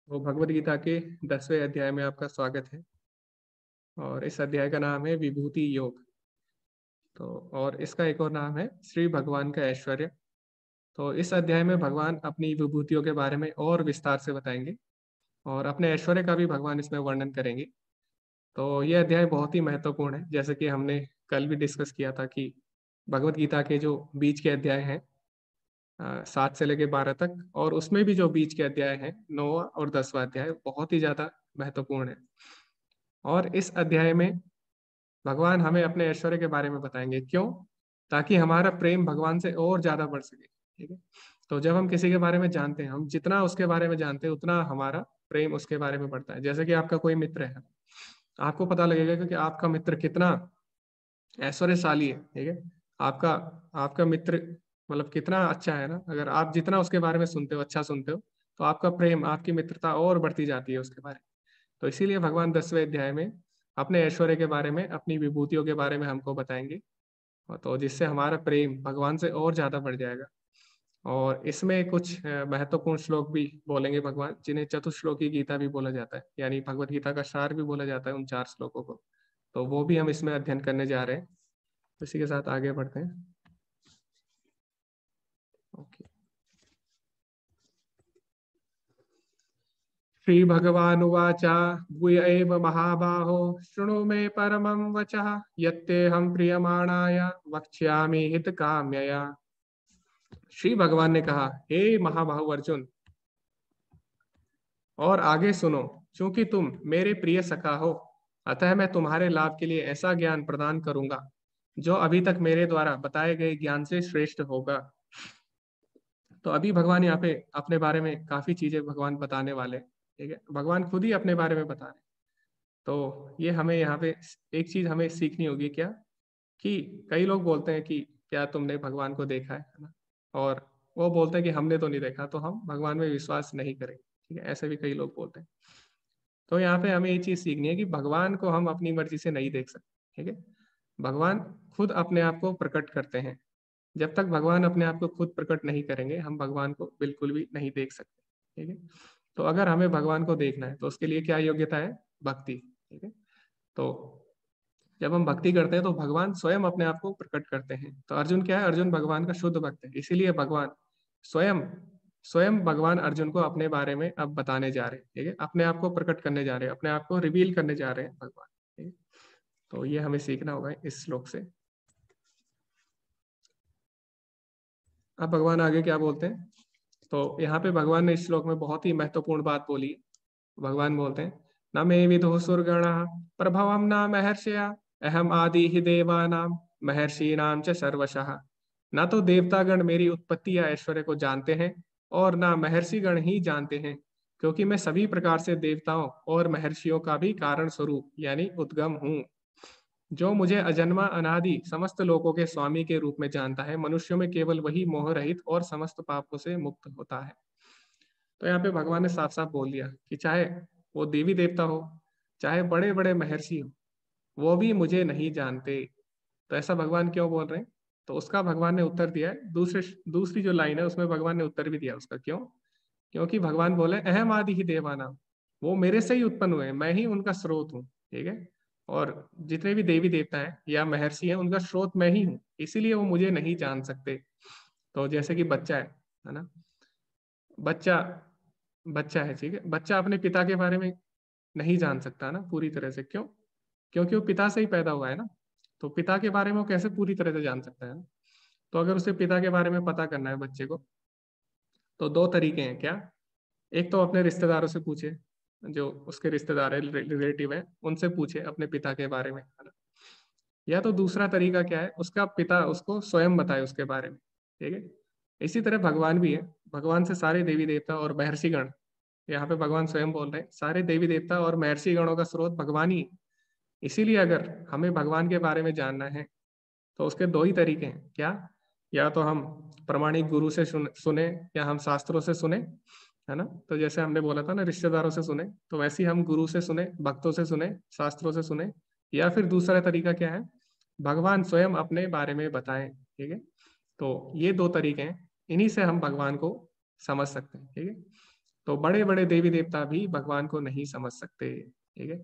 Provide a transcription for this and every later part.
तो भगवद गीता के 10वें अध्याय में आपका स्वागत है। और इस अध्याय का नाम है विभूति योग। तो और इसका एक और नाम है श्री भगवान का ऐश्वर्य। तो इस अध्याय में भगवान अपनी विभूतियों के बारे में और विस्तार से बताएंगे और अपने ऐश्वर्य का भी भगवान इसमें वर्णन करेंगे। तो ये अध्याय बहुत ही महत्वपूर्ण है, जैसे कि हमने कल भी डिस्कस किया था कि भगवद गीता के जो बीच के अध्याय हैं 7 से लेके 12 तक, और उसमें भी जो बीच के अध्याय हैं 9वां और 10वां अध्याय बहुत ही ज्यादा महत्वपूर्ण है। और इस अध्याय में भगवान हमें अपने ऐश्वर्य के बारे में बताएंगे। क्यों? ताकि हमारा प्रेम भगवान से और ज्यादा बढ़ सके। ठीक है। तो जब हम किसी के बारे में जानते हैं, हम जितना उसके बारे में जानते हैं उतना हमारा प्रेम उसके बारे में बढ़ता है। जैसे कि आपका कोई मित्र है, आपको पता लगेगा कि आपका मित्र कितना ऐश्वर्यशाली है। ठीक है। आपका आपका मित्र मतलब कितना अच्छा है ना। अगर आप जितना उसके बारे में सुनते हो, अच्छा सुनते हो, तो आपका प्रेम, आपकी मित्रता और बढ़ती जाती है उसके बारे में। तो इसीलिए भगवान 10वें अध्याय में अपने ऐश्वर्य के बारे में, अपनी विभूतियों के बारे में हमको बताएंगे, और तो जिससे हमारा प्रेम भगवान से और ज्यादा बढ़ जाएगा। और इसमें कुछ महत्वपूर्ण श्लोक भी बोलेंगे भगवान, जिन्हें चतुश्लोकी गीता भी बोला जाता है, यानी भगवत गीता का सार भी बोला जाता है उन 4 श्लोकों को। तो वो भी हम इसमें अध्ययन करने जा रहे हैं। इसी के साथ आगे बढ़ते हैं। ओके। श्रीभगवानुवाच भूय एव महाबाहो शृणु मे परमं वचः यत्तेऽहं प्रीयमाणाय वक्ष्यामि हितकाम्यया। श्री भगवान ने कहा, हे महाबाहु अर्जुन, और आगे सुनो। क्योंकि तुम मेरे प्रिय सखा हो, अतः मैं तुम्हारे लाभ के लिए ऐसा ज्ञान प्रदान करूंगा जो अभी तक मेरे द्वारा बताए गए ज्ञान से श्रेष्ठ होगा। तो अभी भगवान यहाँ पे अपने बारे में काफी चीजें भगवान बताने वाले हैं। ठीक है। भगवान खुद ही अपने बारे में बता रहे हैं। तो ये हमें यहाँ पे एक चीज हमें सीखनी होगी क्या, कि कई लोग बोलते हैं कि क्या तुमने भगवान को देखा है ना। और वो बोलते हैं कि हमने तो नहीं देखा, तो हम भगवान में विश्वास नहीं करेंगे। ठीक है। ऐसे भी कई लोग बोलते हैं। तो यहाँ पे हमें ये चीज सीखनी है कि भगवान को हम अपनी मर्जी से नहीं देख सकते। ठीक है। भगवान खुद अपने आप को प्रकट करते हैं। जब तक भगवान अपने आप को खुद प्रकट नहीं करेंगे, हम भगवान को बिल्कुल भी नहीं देख सकते। ठीक है। तो अगर हमें भगवान को देखना है तो उसके लिए क्या योग्यता है? भक्ति। ठीक है। तो जब हम भक्ति करते हैं तो भगवान स्वयं अपने आप को प्रकट करते हैं। तो अर्जुन क्या है? अर्जुन भगवान का शुद्ध भक्त है। इसीलिए भगवान स्वयं स्वयं भगवान अर्जुन को अपने बारे में अब बताने जा रहे हैं। ठीक है। अपने आप को प्रकट करने जा रहे हैं, अपने आप को रिवील करने जा रहे हैं भगवान। ठीक है। तो ये हमें सीखना होगा इस श्लोक से। अब भगवान आगे क्या बोलते हैं? तो यहाँ पे भगवान ने इस श्लोक में बहुत ही महत्वपूर्ण बात बोली है। भगवान बोलते हैं, न मे विदुः सुरगणः प्रभवं न महर्षया अहम आदि ही देवानाम महर्षीणाम च सर्वशः। न तो देवतागण मेरी उत्पत्ति या ऐश्वर्य को जानते हैं और न महर्षिगण ही जानते हैं, क्योंकि मैं सभी प्रकार से देवताओं और महर्षियों का भी कारण स्वरूप यानी उद्गम हूँ। जो मुझे अजन्मा अनादि समस्त लोकों के स्वामी के रूप में जानता है, मनुष्यों में केवल वही मोह रहित और समस्त पापों से मुक्त होता है। तो यहाँ पे भगवान ने साफ साफ बोल दिया कि चाहे वो देवी देवता हो, चाहे बड़े बड़े महर्षि हो, वो भी मुझे नहीं जानते। तो ऐसा भगवान क्यों बोल रहे हैं? तो उसका भगवान ने उत्तर दिया है। दूसरी जो लाइन है उसमें भगवान ने उत्तर भी दिया उसका। क्यों? क्योंकि भगवान बोले अहम आदि ही देवानाम, वो मेरे से ही उत्पन्न हुए हैं, मैं ही उनका स्रोत हूँ। ठीक है। और जितने भी देवी देवता हैं या महर्षि हैं, उनका स्रोत मैं ही हूँ, इसीलिए वो मुझे नहीं जान सकते। तो जैसे कि बच्चा है ना। बच्चा बच्चा है। ठीक है। बच्चा अपने पिता के बारे में नहीं जान सकता ना पूरी तरह से। क्यों? क्योंकि वो पिता से ही पैदा हुआ है ना। तो पिता के बारे में वो कैसे पूरी तरह से जान सकता है ना। तो अगर उसे पिता के बारे में पता करना है बच्चे को, तो 2 तरीके हैं। क्या? एक तो अपने रिश्तेदारों से पूछे, जो उसके रिश्तेदार है, रिलेटिव है, उनसे पूछे अपने पिता के बारे में, है ना। या तो दूसरा तरीका क्या है, उसका पिता उसको स्वयं बताए उसके बारे में। ठीक है। इसी तरह भगवान भी है। भगवान से सारे देवी देवता और महर्षिगण, यहाँ पे भगवान स्वयं बोल रहे हैं, सारे देवी देवता और महर्षि गणों का स्रोत भगवान ही। इसीलिए अगर हमें भगवान के बारे में जानना है तो उसके 2 ही तरीके हैं। क्या? या तो हम प्रमाणिक गुरु से सुने, या हम शास्त्रों से सुने, है ना। तो जैसे हमने बोला था ना, रिश्तेदारों से सुने, तो वैसे ही हम गुरु से सुने, भक्तों से सुने, शास्त्रों से सुने। या फिर दूसरा तरीका क्या है, भगवान स्वयं अपने बारे में बताएं। ठीक है। तो ये 2 तरीके हैं, इन्हीं से हम भगवान को समझ सकते हैं। ठीक है। तो बड़े बड़े देवी देवता भी भगवान को नहीं समझ सकते। ठीक है,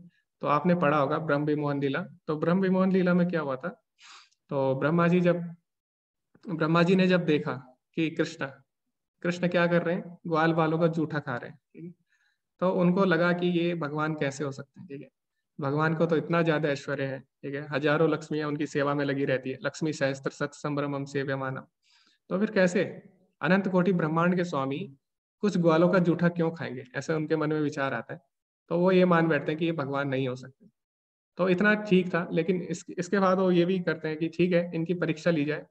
तो आपने पढ़ा होगा ब्रह्म विमोहन लीला। तो ब्रह्म विमोहन लीला में क्या हुआ था, तो ब्रह्मा जी ने जब देखा कि कृष्ण कृष्ण क्या कर रहे हैं, ग्वाल बालों का जूठा खा रहे हैं, ठीक है, तो उनको लगा कि ये भगवान कैसे हो सकते हैं। ठीक है, भगवान को तो इतना ज्यादा ऐश्वर्य है, ठीक है, हजारों लक्ष्मियां उनकी सेवा में लगी रहती है, लक्ष्मी सहस्त्र सत संभ्रमम सेव्यमानम, तो फिर कैसे अनंत कोटि ब्रह्मांड के स्वामी कुछ ग्वालों का जूठा क्यों खाएंगे, ऐसा उनके मन में विचार आता है। तो वो ये मान बैठते हैं कि ये भगवान नहीं हो सकते। तो इतना ठीक था, लेकिन इसके बाद वो ये भी करते हैं कि ठीक है, इनकी परीक्षा ली जाए।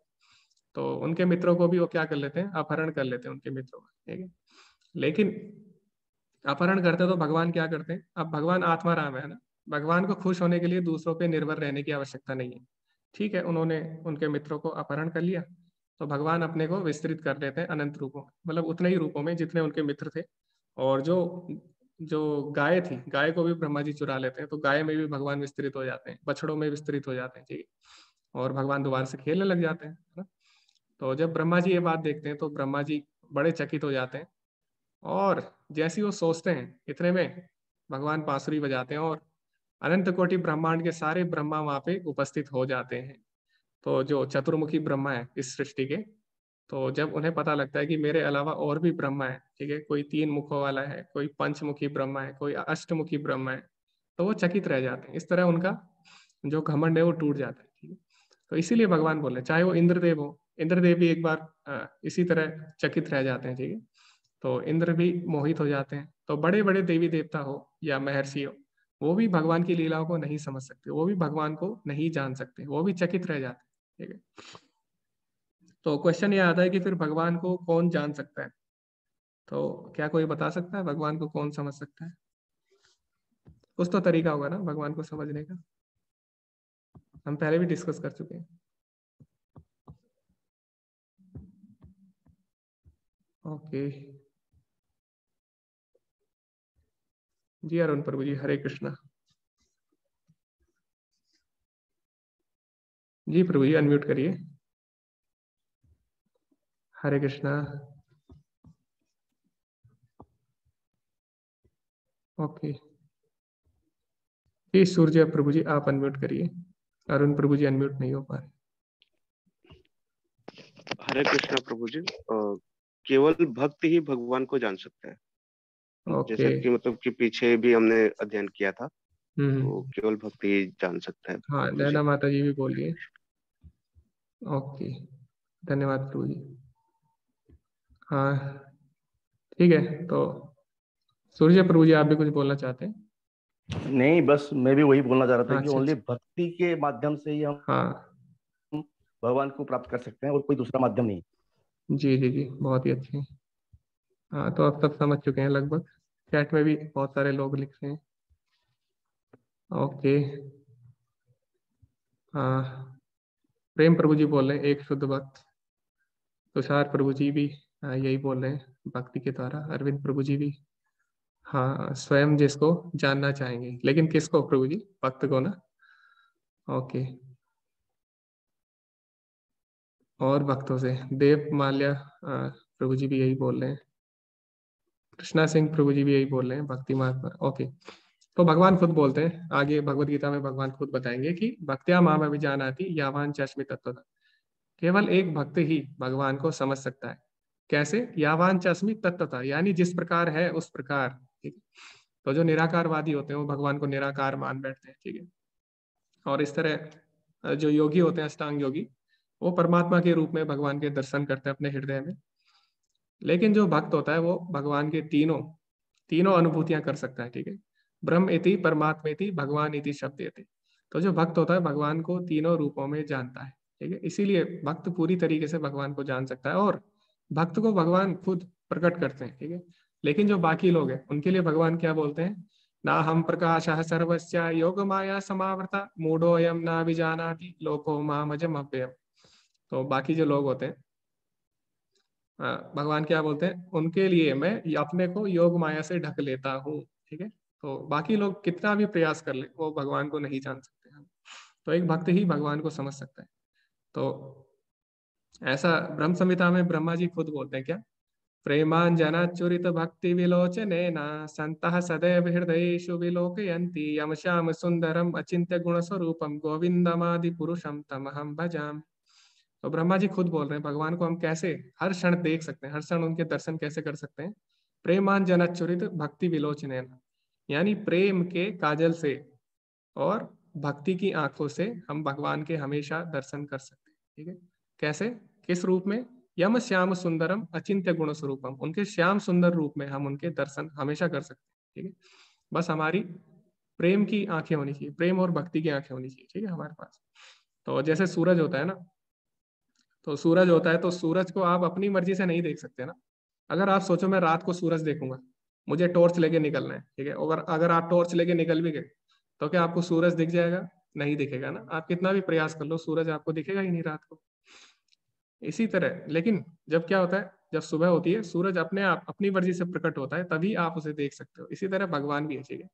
तो उनके मित्रों को भी वो क्या कर लेते हैं, अपहरण कर लेते हैं उनके मित्रों का। ठीक है, लेकिन अपहरण करते तो भगवान क्या करते हैं, अब भगवान आत्मा राम है ना, भगवान को खुश होने के लिए दूसरों पे निर्भर रहने की आवश्यकता नहीं है। ठीक है, उन्होंने उनके मित्रों को अपहरण कर लिया, तो भगवान अपने को विस्तृत कर लेते हैं अनंत रूपों में, मतलब उतने ही रूपों में जितने उनके मित्र थे। और जो जो गाय थी, गाय को भी ब्रह्मा जी चुरा लेते हैं, तो गाय में भी भगवान विस्तृत हो जाते हैं, बछड़ों में विस्तृत हो जाते हैं। ठीक है, और भगवान दोबारा से खेलने लग जाते हैं, है ना। तो जब ब्रह्मा जी ये बात देखते हैं तो ब्रह्मा जी बड़े चकित हो जाते हैं, और जैसे ही वो सोचते हैं इतने में भगवान बांसुरी बजाते हैं, और अनंत कोटि ब्रह्मांड के सारे ब्रह्मा वहां पे उपस्थित हो जाते हैं। तो जो चतुर्मुखी ब्रह्मा है इस सृष्टि के, तो जब उन्हें पता लगता है कि मेरे अलावा और भी ब्रह्मा है, ठीक है, कोई 3 मुखों वाला है, कोई पंचमुखी ब्रह्मा है, कोई अष्टमुखी ब्रह्मा है, तो वो चकित रह जाते हैं। इस तरह उनका जो घमंड है वो टूट जाता है। ठीक है, तो इसीलिए भगवान बोले, चाहे वो इंद्रदेव हो, इंद्रदेव भी एक बार इसी तरह चकित रह जाते हैं। ठीक है, तो इंद्र भी मोहित हो जाते हैं। तो बड़े बड़े देवी देवता हो या महर्षि हो, वो भी भगवान की लीलाओं को नहीं समझ सकते, वो भी भगवान को नहीं जान सकते, वो भी चकित रह जाते हैं। ठीक है, तो क्वेश्चन ये आता है कि फिर भगवान को कौन जान सकता है। तो क्या कोई बता सकता है भगवान को कौन समझ सकता है? कुछ तो तरीका होगा ना भगवान को समझने का, हम पहले भी डिस्कस कर चुके हैं। ओके जी, अरुण प्रभु जी, हरे कृष्णा। जी प्रभु जी, अनम्यूट करिए। हरे कृष्णा। ओके जी, सूर्य प्रभु जी आप अनम्यूट करिए, अरुण प्रभु जी अनम्यूट नहीं हो पा रहे। हरे कृष्णा प्रभु जी। केवल भक्त ही भगवान को जान सकता है। ओके। जैसा कि मतलब कि पीछे भी हमने अध्ययन किया था, तो हम्म। केवल भक्त ही जान सकता है हाँ, प्रभु जी। नैना माता जी भी बोलिए। ओके, धन्यवाद प्रभु जी। हाँ ठीक है, तो सूर्य प्रभु जी आप भी कुछ बोलना चाहते हैं? नहीं, बस मैं भी वही बोलना चाह रहा था कि अच्छा ओनली अच्छा। भक्ति के माध्यम से ही हम हाँ भगवान को प्राप्त कर सकते हैं और कोई दूसरा माध्यम नहीं। जी जी जी, बहुत ही अच्छे। हाँ, तो आप सब समझ चुके हैं लगभग, चैट में भी बहुत सारे लोग लिख रहे हैं। ओके। हाँ, प्रेम प्रभु जी बोल रहे हैं एक शुद्ध भक्त। तुषार प्रभु जी भी यही बोल रहे हैं, भक्ति के द्वारा। अरविंद प्रभु जी भी हाँ, स्वयं जिसको जानना चाहेंगे, लेकिन किसको प्रभु जी? भक्त को ना। ओके, और भक्तों से देव माल्या प्रभु जी भी यही बोल रहे हैं। कृष्णा सिंह प्रभु जी भी यही बोल रहे हैं, भक्ति मार्ग पर। ओके, तो भगवान खुद बोलते हैं आगे भगवत गीता में, भगवान खुद बताएंगे कि भक्त्या माम अभिजानाति यावान चश्मि तत्वतः, केवल एक भक्त ही भगवान को समझ सकता है। कैसे? यावान चश्मि तत्वतः, यानी जिस प्रकार है उस प्रकार। ठीक है, तो जो निराकारवादी होते हैं वो भगवान को निराकार मान बैठते हैं। ठीक है, और इस तरह जो योगी होते हैं, अष्टांग योगी, वो परमात्मा के रूप में भगवान के दर्शन करते हैं अपने हृदय में। लेकिन जो भक्त होता है वो भगवान के तीनों तीनों अनुभूतियां कर सकता है। ठीक है, ब्रह्म इति परमात्मेति भगवान इति शब्द इति, तो जो भक्त होता है भगवान को तीनों रूपों में जानता है। ठीक है, इसीलिए भक्त पूरी तरीके से भगवान को जान सकता है, और भक्त को भगवान खुद प्रकट करते हैं। ठीक है, लेकिन जो बाकी लोग हैं उनके लिए भगवान क्या बोलते हैं? ना हम प्रकाशः सर्वस्य योग माया समावृता मूढ़ोऽयं न विजानाति लोको मामजम् अव्ययम्। तो बाकी जो लोग होते हैं, भगवान क्या बोलते हैं? उनके लिए मैं अपने को योग माया से ढक लेता हूँ। ठीक है, तो बाकी लोग कितना भी प्रयास कर ले वो भगवान को नहीं जान सकते हैं। तो एक भक्त ही भगवान को समझ सकता है। तो ऐसा ब्रह्म संहिता में ब्रह्मा जी खुद बोलते हैं क्या प्रेमाञ्जनच्युरित भक्ति विलोचनेन सन्तः सदैव हृदयेषु विलोकयन्ति यम श्याम सुंदरम अचिंत्य गुण स्वरूपम गोविंदमादि पुरुषम तमहम भजामि। तो ब्रह्मा जी खुद बोल रहे हैं भगवान को हम कैसे हर क्षण देख सकते हैं, हर क्षण उनके दर्शन कैसे कर सकते हैं। प्रेमाञ्जनच्युरित भक्ति विलोचनेन, यानी प्रेम के काजल से और भक्ति की आंखों से हम भगवान के हमेशा दर्शन कर सकते हैं। ठीक है, कैसे, किस रूप में? यम श्याम सुंदरम अचिंत्य गुण स्वरूपम, उनके श्याम सुंदर रूप में हम उनके दर्शन हमेशा कर सकते हैं। ठीक है, बस हमारी प्रेम की आंखें होनी चाहिए, प्रेम और भक्ति की आंखें होनी चाहिए। ठीक है, हमारे पास। तो जैसे सूरज होता है ना, तो सूरज होता है तो सूरज को आप अपनी मर्जी से नहीं देख सकते ना। अगर आप सोचो मैं रात को सूरज देखूंगा, मुझे टॉर्च लेके निकलना है, ठीक है, और अगर आप टॉर्च लेके निकल भी गए तो क्या आपको सूरज दिख जाएगा? नहीं दिखेगा ना। आप कितना भी प्रयास कर लो सूरज आपको दिखेगा ही नहीं रात को। इसी तरह लेकिन जब क्या होता है, जब सुबह होती है सूरज अपने आप अपनी मर्जी से प्रकट होता है, तभी आप उसे देख सकते हो। इसी तरह भगवान भी है। ठीक है,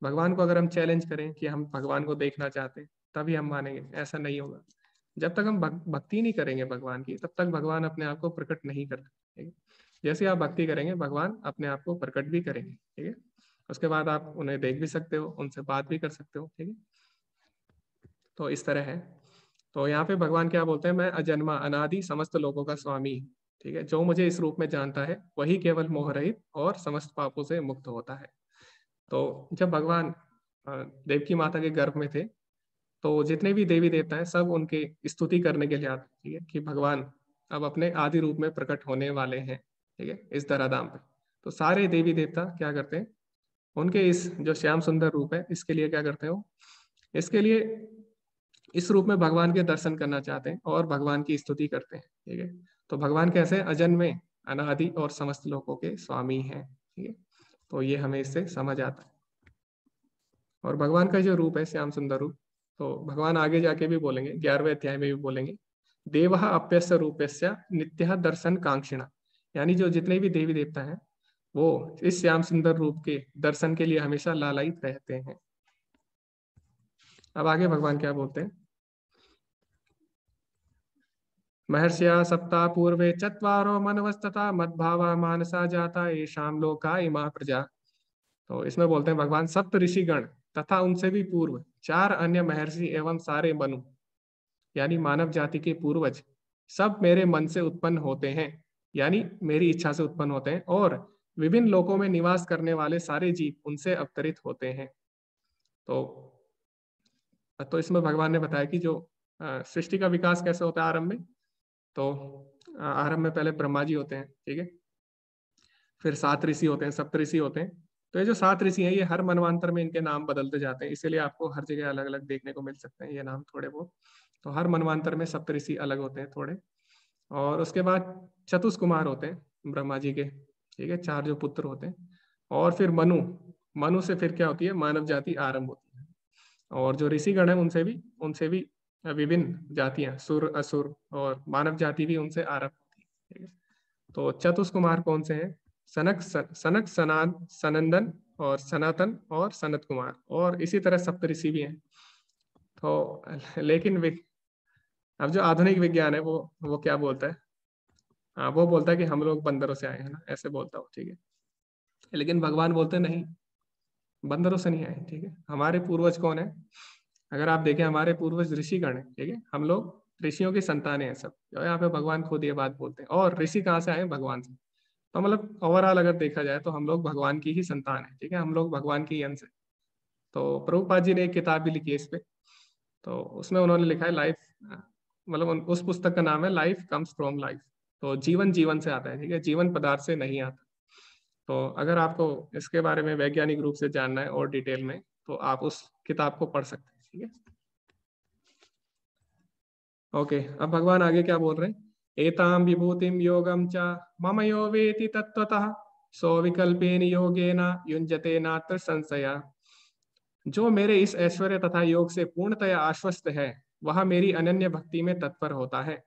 भगवान को अगर हम चैलेंज करें कि हम भगवान को देखना चाहते हैं तभी हम मानेंगे, ऐसा नहीं होगा। जब तक हम भक्ति नहीं करेंगे भगवान की, तब तक भगवान अपने आप को प्रकट नहीं करते। ठीक है, जैसे आप भक्ति करेंगे भगवान अपने आप को प्रकट भी करेंगे। ठीक है, उसके बाद आप उन्हें देख भी सकते हो, उनसे बात भी कर सकते हो। ठीक है, तो इस तरह है। तो यहाँ पे भगवान क्या बोलते हैं, मैं अजन्मा अनादि समस्त लोगों का स्वामी। ठीक है, जो मुझे इस रूप में जानता है वही केवल मोह रहित और समस्त पापों से मुक्त होता है। तो जब भगवान देवकी माता के गर्भ में थे तो जितने भी देवी देवता हैं सब उनकी स्तुति करने के लिए आते हैं। ठीक है, कि भगवान अब अपने आदि रूप में प्रकट होने वाले हैं। ठीक है, इस धराधाम पे। तो सारे देवी देवता क्या करते हैं, उनके इस जो श्याम सुंदर रूप है इसके लिए क्या करते हो, इसके लिए इस रूप में भगवान के दर्शन करना चाहते हैं और भगवान की स्तुति करते हैं। ठीक है, तो भगवान कैसे अजन्मे अनादि और समस्त लोगों के स्वामी हैं। ठीक है, तो ये हमें इससे समझ आता है। और भगवान का जो रूप है श्याम सुंदर रूप, तो भगवान आगे जाके भी बोलेंगे, 11वें अध्याय में भी बोलेंगे, देवः अप्यस्य रूपस्य नित्यः दर्शन कांक्षिणा, यानी जो जितने भी देवी देवता हैं वो इस श्याम सुंदर रूप के दर्शन के लिए हमेशा लालायित रहते हैं। अब आगे भगवान क्या बोलते हैं, महर्षिया सप्ता पूर्वे चत्वारो मनवस्तथा मद्भावा मानसा जाता येषां लोका इमा प्रजा। तो इसमें बोलते हैं भगवान सप्त ऋषिगण तथा उनसे भी पूर्व 4 अन्य महर्षि एवं सारे मनु, यानी मानव जाति के पूर्वज, सब मेरे मन से उत्पन्न होते हैं, यानी मेरी इच्छा से उत्पन्न होते हैं, और विभिन्न लोकों में निवास करने वाले सारे जीव उनसे अवतरित होते हैं। तो इसमें भगवान ने बताया कि जो सृष्टि का विकास कैसे होता है आरंभ में, तो आरंभ में पहले ब्रह्मा जी होते हैं। ठीक है, फिर 7 ऋषि होते हैं, सप्त ऋषि होते हैं। तो ये जो 7 ऋषि हैं ये हर मनवांतर में इनके नाम बदलते जाते हैं, इसीलिए आपको हर जगह अलग अलग देखने को मिल सकते हैं ये नाम थोड़े बहुत। तो हर मनवांतर में सप्त ऋषि अलग होते हैं थोड़े। और उसके बाद चतुष्कुमार होते हैं ब्रह्मा जी के। ठीक है, 4 जो पुत्र होते हैं। और फिर मनु, मनु से फिर क्या होती है, मानव जाति आरंभ होती है। और जो ऋषिगण है उनसे भी विभिन्न जातियां, सुर असुर और मानव जाति भी उनसे आरंभ होती है। ठीक है, तो चतुष्कुमार कौन से हैं, सनक सनंदन और सनातन और सनत कुमार, और इसी तरह सप्तऋषि भी हैं। तो लेकिन अब जो आधुनिक विज्ञान है वो क्या बोलता है, हाँ वो बोलता है कि हम लोग बंदरों से आए हैं ना, ऐसे बोलता हूँ। ठीक है, लेकिन भगवान बोलते नहीं, बंदरों से नहीं आए। ठीक है, हमारे पूर्वज कौन है, अगर आप देखें हमारे पूर्वज ऋषिगण है। ठीक है, हम लोग ऋषियों की संतानें हैं सब, जो यहाँ पे भगवान खुद ये बात बोलते हैं। और ऋषि कहाँ से आए, भगवान से। तो मतलब ओवरऑल अगर देखा जाए तो हम लोग भगवान की ही संतान है। ठीक है, हम लोग भगवान की अंश है। तो प्रभुपाद जी ने एक किताब भी लिखी है इस पे, तो उसमें उन्होंने लिखा है लाइफ, मतलब उस पुस्तक का नाम है लाइफ कम्स फ्रॉम लाइफ। तो जीवन जीवन से आता है। ठीक है, जीवन पदार्थ से नहीं आता। तो अगर आपको इसके बारे में वैज्ञानिक रूप से जानना है और डिटेल में, तो आप उस किताब को पढ़ सकते हैं। ठीक है, ओके, अब भगवान आगे क्या बोल रहे हैं, एताम विभूतिम योगम च मम यो वेति तत्वतः सो विकल्पेन योगेन युञ्जते नात्र संशया। जो मेरे इस ऐश्वर्य तथा योग से पूर्णतया आश्वस्त है वह मेरी अनन्य भक्ति में तत्पर होता है,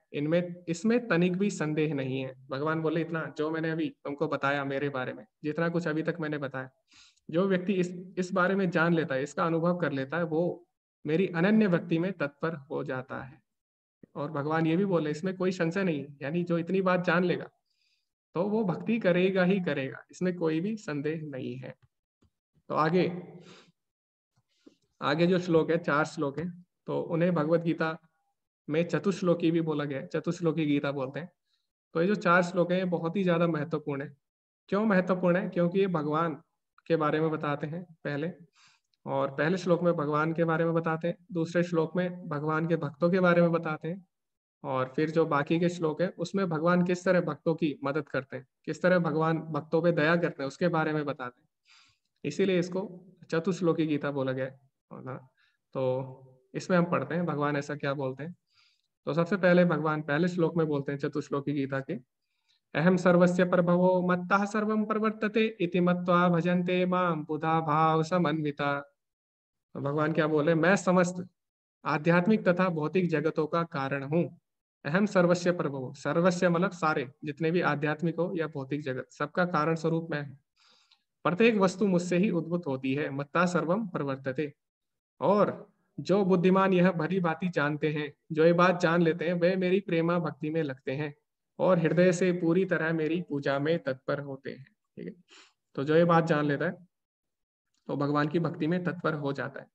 इसमें तनिक भी संदेह नहीं है। भगवान बोले इतना जो मैंने अभी तुमको बताया मेरे बारे में, जितना कुछ अभी तक मैंने बताया, जो व्यक्ति इस बारे में जान लेता है, इसका अनुभव कर लेता है, वो मेरी अनन्य भक्ति में तत्पर हो जाता है। और भगवान ये भी बोले इसमें कोई संशय नहीं है, यानी जो इतनी बात जान लेगा तो वो भक्ति करेगा ही करेगा, इसमें कोई भी संदेह नहीं है। तो आगे आगे जो श्लोक है, 4 श्लोक है, तो उन्हें भगवत गीता में चतुश्लोकी भी बोला गया है, चतुश्लोकी गीता बोलते हैं। तो ये जो 4 श्लोक है ये बहुत ही ज्यादा महत्वपूर्ण है। क्यों महत्वपूर्ण है? क्योंकि ये भगवान के बारे में बताते हैं पहले, और पहले श्लोक में भगवान के बारे में बताते हैं, दूसरे श्लोक में भगवान के भक्तों के बारे में बताते हैं, और फिर जो बाकी के श्लोक है उसमें भगवान किस तरह भक्तों की मदद करते हैं, किस तरह भगवान भक्तों पे दया करते हैं, उसके बारे में बताते हैं। इसीलिए इसको चतुश्लोकी गीता बोला गया है ना। तो इसमें हम पढ़ते हैं भगवान ऐसा क्या बोलते हैं। तो सबसे पहले भगवान पहले श्लोक में बोलते हैं चतुश्लोकी गीता के, अहम सर्वस्य प्रभवो मत्तः सर्वं प्रवर्तते इति मत्वा भजन्ते मां बुधा भाव समन्विता। तो भगवान क्या बोले, मैं समस्त आध्यात्मिक तथा भौतिक जगतों का कारण हूँ। अहम सर्वस्य प्रभवो, सर्वस्य मतलब सारे जितने भी आध्यात्मिक हो या भौतिक जगत, सबका कारण स्वरूप मैं हूँ। प्रत्येक वस्तु मुझसे ही उद्भूत होती है, मत्ता सर्वम प्रवर्तते। और जो बुद्धिमान यह भली भांति जानते हैं, जो ये बात जान लेते हैं, वे मेरी प्रेमा भक्ति में लगते हैं और हृदय से पूरी तरह मेरी पूजा में तत्पर होते हैं। ठीक है, तो जो ये बात जान लेता है तो भगवान की भक्ति में तत्पर हो जाता है।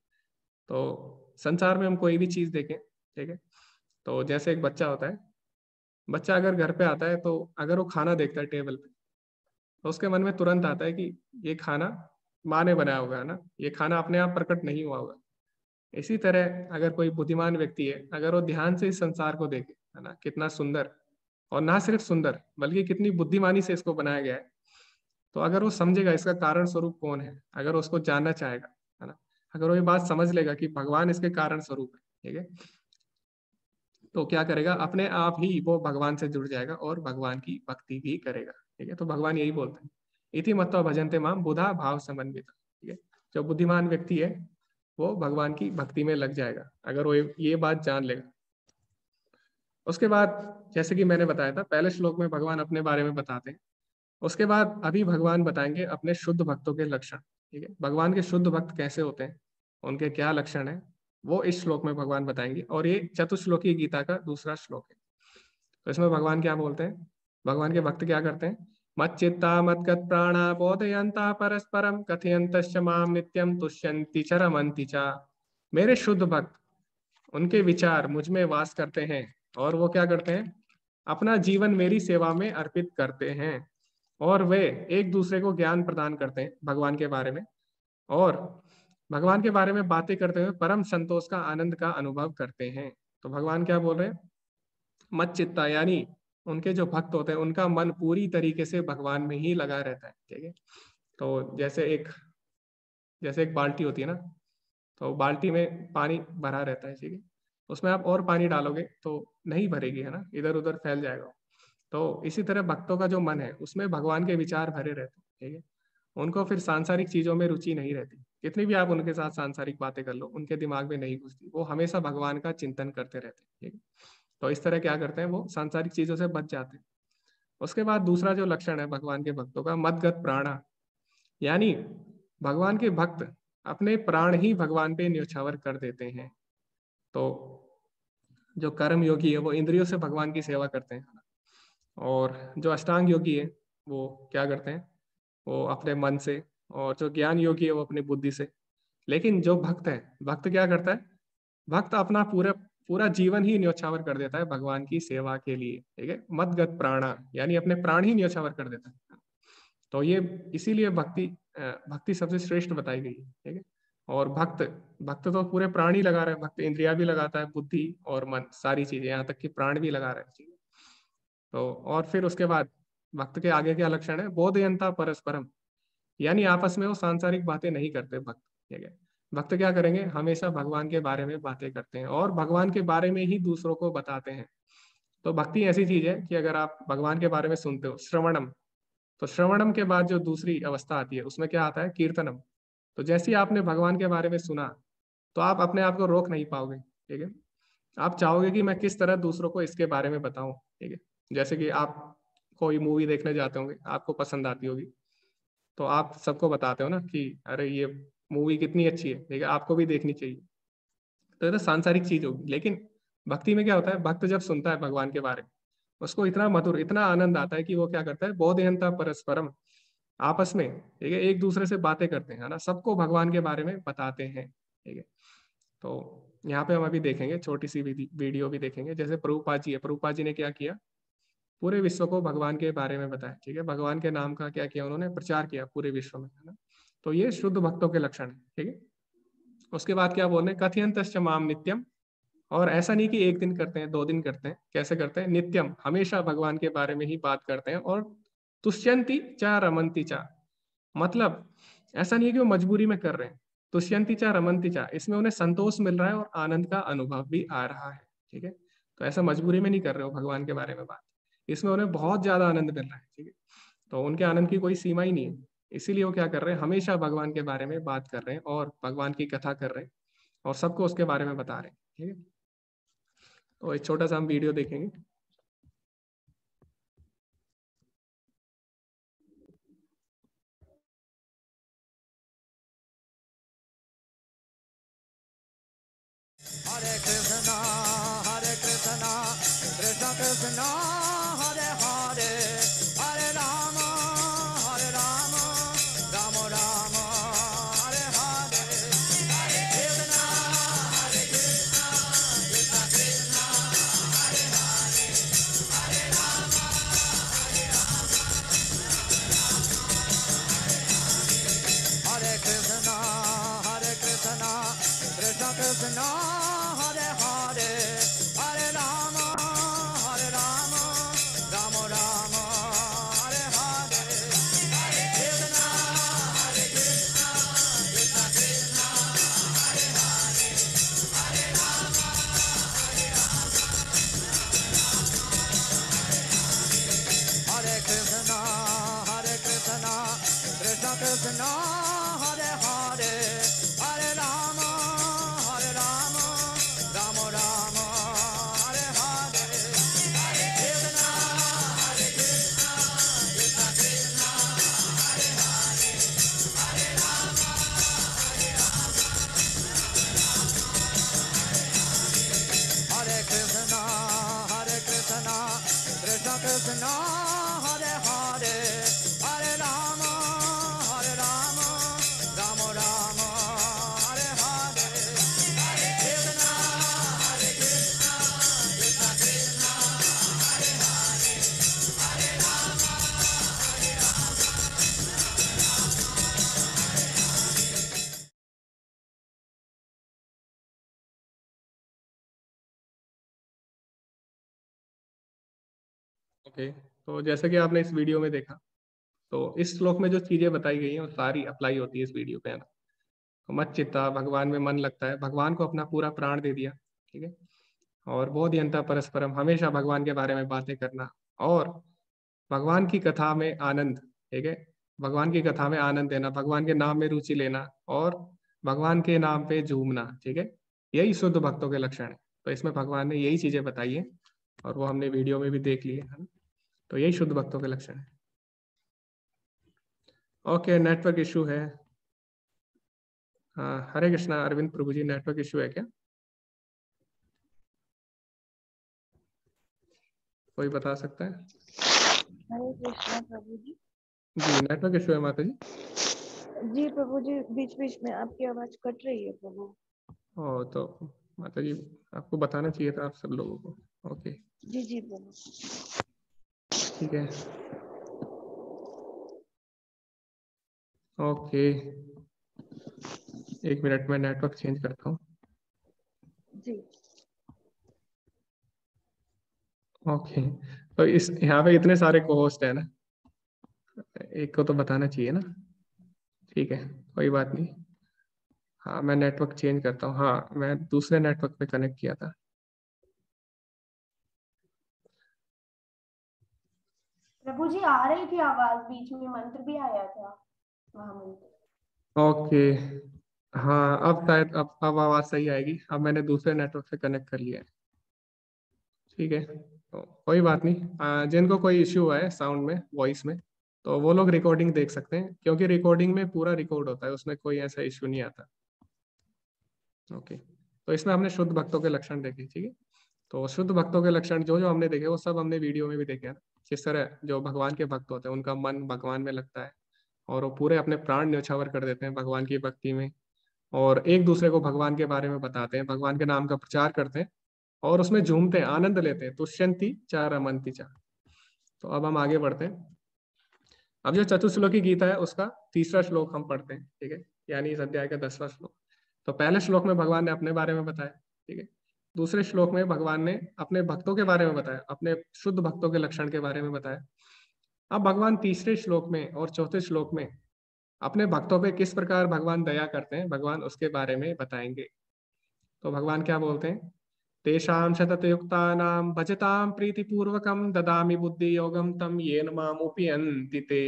तो संसार में हम कोई भी चीज देखें, ठीक है, तो जैसे एक बच्चा होता है, बच्चा अगर घर पे आता है तो अगर वो खाना देखता है टेबल पे, तो उसके मन में तुरंत आता है कि ये खाना माँ ने बनाया होगा, है ना, ये खाना अपने आप प्रकट नहीं हुआ होगा। इसी तरह अगर कोई बुद्धिमान व्यक्ति है, अगर वो ध्यान से इस संसार को देखे, है ना, कितना सुंदर, और ना सिर्फ सुंदर बल्कि कितनी बुद्धिमानी से इसको बनाया गया है, तो अगर वो समझेगा इसका कारण स्वरूप कौन है, अगर उसको जानना चाहेगा, है ना, अगर वो ये बात समझ लेगा कि भगवान इसके कारण स्वरूप है, ठीक है, तो क्या करेगा, अपने आप ही वो भगवान से जुड़ जाएगा और भगवान की भक्ति भी करेगा। ठीक है, तो भगवान यही बोलते हैं, इति मत्वा भजन्ते माम बुधा भाव समन्वित। ठीक है, जो बुद्धिमान व्यक्ति है वो भगवान की भक्ति में लग जाएगा अगर वो ये बात जान लेगा। उसके बाद जैसे कि मैंने बताया था, पहले श्लोक में भगवान अपने बारे में बताते हैं, उसके बाद अभी भगवान बताएंगे अपने शुद्ध भक्तों के लक्षण। ठीक है, भगवान के शुद्ध भक्त कैसे होते हैं, उनके क्या लक्षण है, वो इस श्लोक में भगवान बताएंगे, और ये चतुश्लोकी गीता का दूसरा श्लोक है। तो इसमें भगवान क्या बोलते हैं, भगवान के भक्त क्या करते हैं, मच्चित्ता मद्गत प्राणा बोधयंता परस्परम कथयंतश्च माम नित्यम तुष्यन्ति च रमन्ति च। मेरे शुद्ध भक्त, उनके विचार मुझ में वास करते हैं, और वो क्या करते हैं, अपना जीवन मेरी सेवा में अर्पित करते हैं, और वे एक दूसरे को ज्ञान प्रदान करते हैं भगवान के बारे में, और भगवान के बारे में बातें करते हुए परम संतोष का आनंद का अनुभव करते हैं। तो भगवान क्या बोल रहे हैं, मत चित्ता, यानी उनके जो भक्त होते हैं उनका मन पूरी तरीके से भगवान में ही लगा रहता है। ठीक है, तो जैसे एक बाल्टी होती है ना, तो बाल्टी में पानी भरा रहता है, ठीक है, उसमें आप और पानी डालोगे तो नहीं भरेगी, है ना, इधर उधर फैल जाएगा। तो इसी तरह भक्तों का जो मन है उसमें भगवान के विचार भरे रहते हैं। ठीक है, उनको फिर सांसारिक चीजों में रुचि नहीं रहती, कितनी भी आप उनके साथ सांसारिक बातें कर लो उनके दिमाग में नहीं घुसती, वो हमेशा भगवान का चिंतन करते रहते हैं। ठीक है, तो इस तरह क्या करते हैं, वो सांसारिक चीजों से बच जाते हैं। उसके बाद दूसरा जो लक्षण है भगवान के भक्तों का, मदगत प्राणा, यानी भगवान के भक्त अपने प्राण ही भगवान पे न्यौछावर कर देते हैं। तो जो कर्म योगी है वो इंद्रियों से भगवान की सेवा करते हैं, और जो अष्टांग योगी है वो क्या करते हैं, वो अपने मन से, और जो ज्ञान योगी है वो अपनी बुद्धि से। लेकिन जो भक्त है, भक्त क्या करता है, भक्त अपना पूरा पूरा जीवन ही न्यौछावर कर देता है भगवान की सेवा के लिए। ठीक है, मदगत प्राणा, यानी अपने प्राण ही न्यौछावर कर देता है। तो ये इसीलिए भक्ति सबसे श्रेष्ठ बताई गई है। ठीक है, और भक्त भक्त तो पूरे प्राण ही लगा रहा है, भक्त इंद्रिया भी लगाता है, बुद्धि और मन, सारी चीजें, यहाँ तक कि प्राण भी लगा रहा है। ठीक है, तो और फिर उसके बाद भक्त के आगे क्या लक्षण है, बोधयंता परस्परम, यानी आपस में वो सांसारिक बातें नहीं करते भक्त। ठीक है, भक्त क्या करेंगे, हमेशा भगवान के बारे में बातें करते हैं और भगवान के बारे में ही दूसरों को बताते हैं। तो भक्ति ऐसी चीज है कि अगर आप भगवान के बारे में सुनते हो, श्रवणम, तो श्रवणम के बाद जो दूसरी अवस्था आती है उसमें क्या आता है, कीर्तनम। तो जैसे ही आपने भगवान के बारे में सुना तो आप अपने आप को रोक नहीं पाओगे। ठीक है, आप चाहोगे कि मैं किस तरह दूसरों को इसके बारे में बताऊं। ठीक है, जैसे कि आप कोई मूवी देखने जाते होंगे, आपको पसंद आती होगी, तो आप सबको बताते हो ना कि अरे ये मूवी कितनी अच्छी है, ठीक है, आपको भी देखनी चाहिए। तो ये तो सांसारिक चीज होगी। लेकिन भक्ति में क्या होता है, भक्त जब सुनता है भगवान के बारे में उसको इतना मधुर, इतना आनंद आता है कि वो क्या करता है, बोधयंता परस्परम, आपस में, ठीक है, एक दूसरे से बातें करते हैं, है ना, सबको भगवान के बारे में बताते हैं, ठीक है। तो यहाँ पे हम अभी देखेंगे, छोटी सी वीडियो भी देखेंगे। जैसे प्रभुपाद जी है, प्रभुपाद जी ने क्या किया, पूरे विश्व को भगवान के बारे में बताया, ठीक है, भगवान के नाम का क्या किया उन्होंने, प्रचार किया पूरे विश्व में, है ना। तो ये शुद्ध भक्तों के लक्षण है, ठीक है। उसके बाद क्या बोल रहे हैं, कथयंतश्च माम नित्यम, और ऐसा नहीं कि एक दिन करते हैं, 2 दिन करते हैं, कैसे करते हैं, नित्यम, हमेशा भगवान के बारे में ही बात करते हैं। और तुष्यंती चा रमंती चा, मतलब ऐसा नहीं है कि वो मजबूरी में कर रहे हैं, तुष्यंती चा रमंती चा, इसमें उन्हें संतोष मिल रहा है और आनंद का अनुभव भी आ रहा है, ठीक है। तो ऐसा मजबूरी में नहीं कर रहे हो भगवान के बारे में बात, इसमें उन्हें बहुत ज्यादा आनंद मिल रहा है, ठीक है। तो उनके आनंद की कोई सीमा ही नहीं है, इसीलिए वो क्या कर रहे हैं, हमेशा भगवान के बारे में बात कर रहे हैं और भगवान की कथा कर रहे हैं और सबको उसके बारे में बता रहे हैं, ठीक है। तो एक छोटा सा हम वीडियो देखेंगे। हरे कृष्णा कृष्ण कृष्ण हरे हरे, हरे राम राम राम हरे हरे, हरे कृष्णा कृष्ण कृष्ण हरे हरे, हरे राम हरे कृष्णा कृष्ण कृष्ण हरे हरे, हरे राम राम राम हरे हरे, हरे कृष्णा कृष्ण कृष्ण हरे हरे, हरे राम हरे कृष्णा कृष्ण कृष्ण हरे हरे, हरे राम राम राम हरे हरे, हरे कृष्णा कृष्ण कृष्ण हरे हरे, हरे राम हरे कृष्णा कृष्ण कृष्ण हरे हरे, हरे राम राम राम हरे हरे, हरे कृष्णा कृष्ण कृष्ण हरे हरे, हरे राम ओके, तो जैसे कि आपने इस वीडियो में देखा, तो इस श्लोक में जो चीजें बताई गई हैं वो सारी अप्लाई होती है इस वीडियो पे, है ना। तो मत चित्ता, भगवान में मन लगता है, भगवान को अपना पूरा प्राण दे दिया, ठीक है। और बोधयंता परस्परम, हमेशा भगवान के बारे में बातें करना, और भगवान की कथा में आनंद, ठीक है, भगवान की कथा में आनंद देना, भगवान के नाम में रुचि लेना और भगवान के नाम पे झूमना, ठीक है, यही शुद्ध भक्तों के लक्षण है। तो इसमें भगवान ने यही चीजें बताई है और वो हमने वीडियो में भी देख ली है ना। तो यही शुद्ध भक्तों के लक्षण है। ओके, नेटवर्क इशू है। हाँ, हरे कृष्णा अरविंद प्रभु जी, नेटवर्क इशू है क्या, कोई बता सकता है? हरे कृष्णा प्रभु जी। जी, नेटवर्क इशू है माता जी। जी प्रभु जी, बीच बीच में आपकी आवाज कट रही है प्रभु। ओ, तो माता जी आपको बताना चाहिए था आप सब लोगों को। ओके, जी जी प्रभु। ठीक है, ओके, 1 मिनट में नेटवर्क चेंज करता हूँ। जी ओके, तो इस यहाँ पे इतने सारे को होस्ट है ना, एक को तो बताना चाहिए ना। ठीक है, कोई बात नहीं। हाँ, मैं नेटवर्क चेंज करता हूँ। हाँ, मैं दूसरे नेटवर्क पे कनेक्ट किया था। प्रभु जी आ रही थी आवाज, बीच में मंत्र भी आया था, महामंत्र। ओके, हाँ, अब शायद अब आवाज सही आएगी। अब मैंने दूसरे नेटवर्क से कनेक्ट कर लिया है। ठीक है, तो कोई बात नहीं। जिनको कोई इश्यू हुआ है साउंड में, वॉइस में, तो वो लोग रिकॉर्डिंग देख सकते हैं, क्योंकि रिकॉर्डिंग में पूरा रिकॉर्ड होता है, उसमें कोई ऐसा इश्यू नहीं आता। ओके, तो इसमें हमने शुद्ध भक्तों के लक्षण देखे, ठीक है। तो शुद्ध भक्तों के लक्षण जो जो हमने देखे वो सब हमने वीडियो में भी देखे हैं। किस तरह जो भगवान के भक्त होते हैं उनका मन भगवान में लगता है और वो पूरे अपने प्राण न्यौछावर कर देते हैं भगवान की भक्ति में, और एक दूसरे को भगवान के बारे में बताते हैं, भगवान के नाम का प्रचार करते हैं और उसमें झूमते हैं, आनंद लेते हैं। तुष्यंती चा रमंती चा। तो अब हम आगे बढ़ते हैं। अब जो चतुश्लोकी गीता है उसका 3रा श्लोक हम पढ़ते हैं, ठीक है, यानी इस अध्याय का 10वां श्लोक। तो पहले श्लोक में भगवान ने अपने बारे में बताया, ठीक है। दूसरे श्लोक में भगवान ने अपने भक्तों के बारे में बताया, अपने शुद्ध भक्तों के लक्षण के बारे में बताया। अब भगवान 3रे श्लोक में और 4थे श्लोक में अपने भक्तों पे किस प्रकार भगवान दया करते हैं, भगवान उसके बारे में बताएंगे। तो भगवान क्या बोलते हैं, तेषां शततयुक्तानां भजतां प्रीतिपूर्वकं ददामि बुद्धि योगम तम येन माम उपयन्ति ते।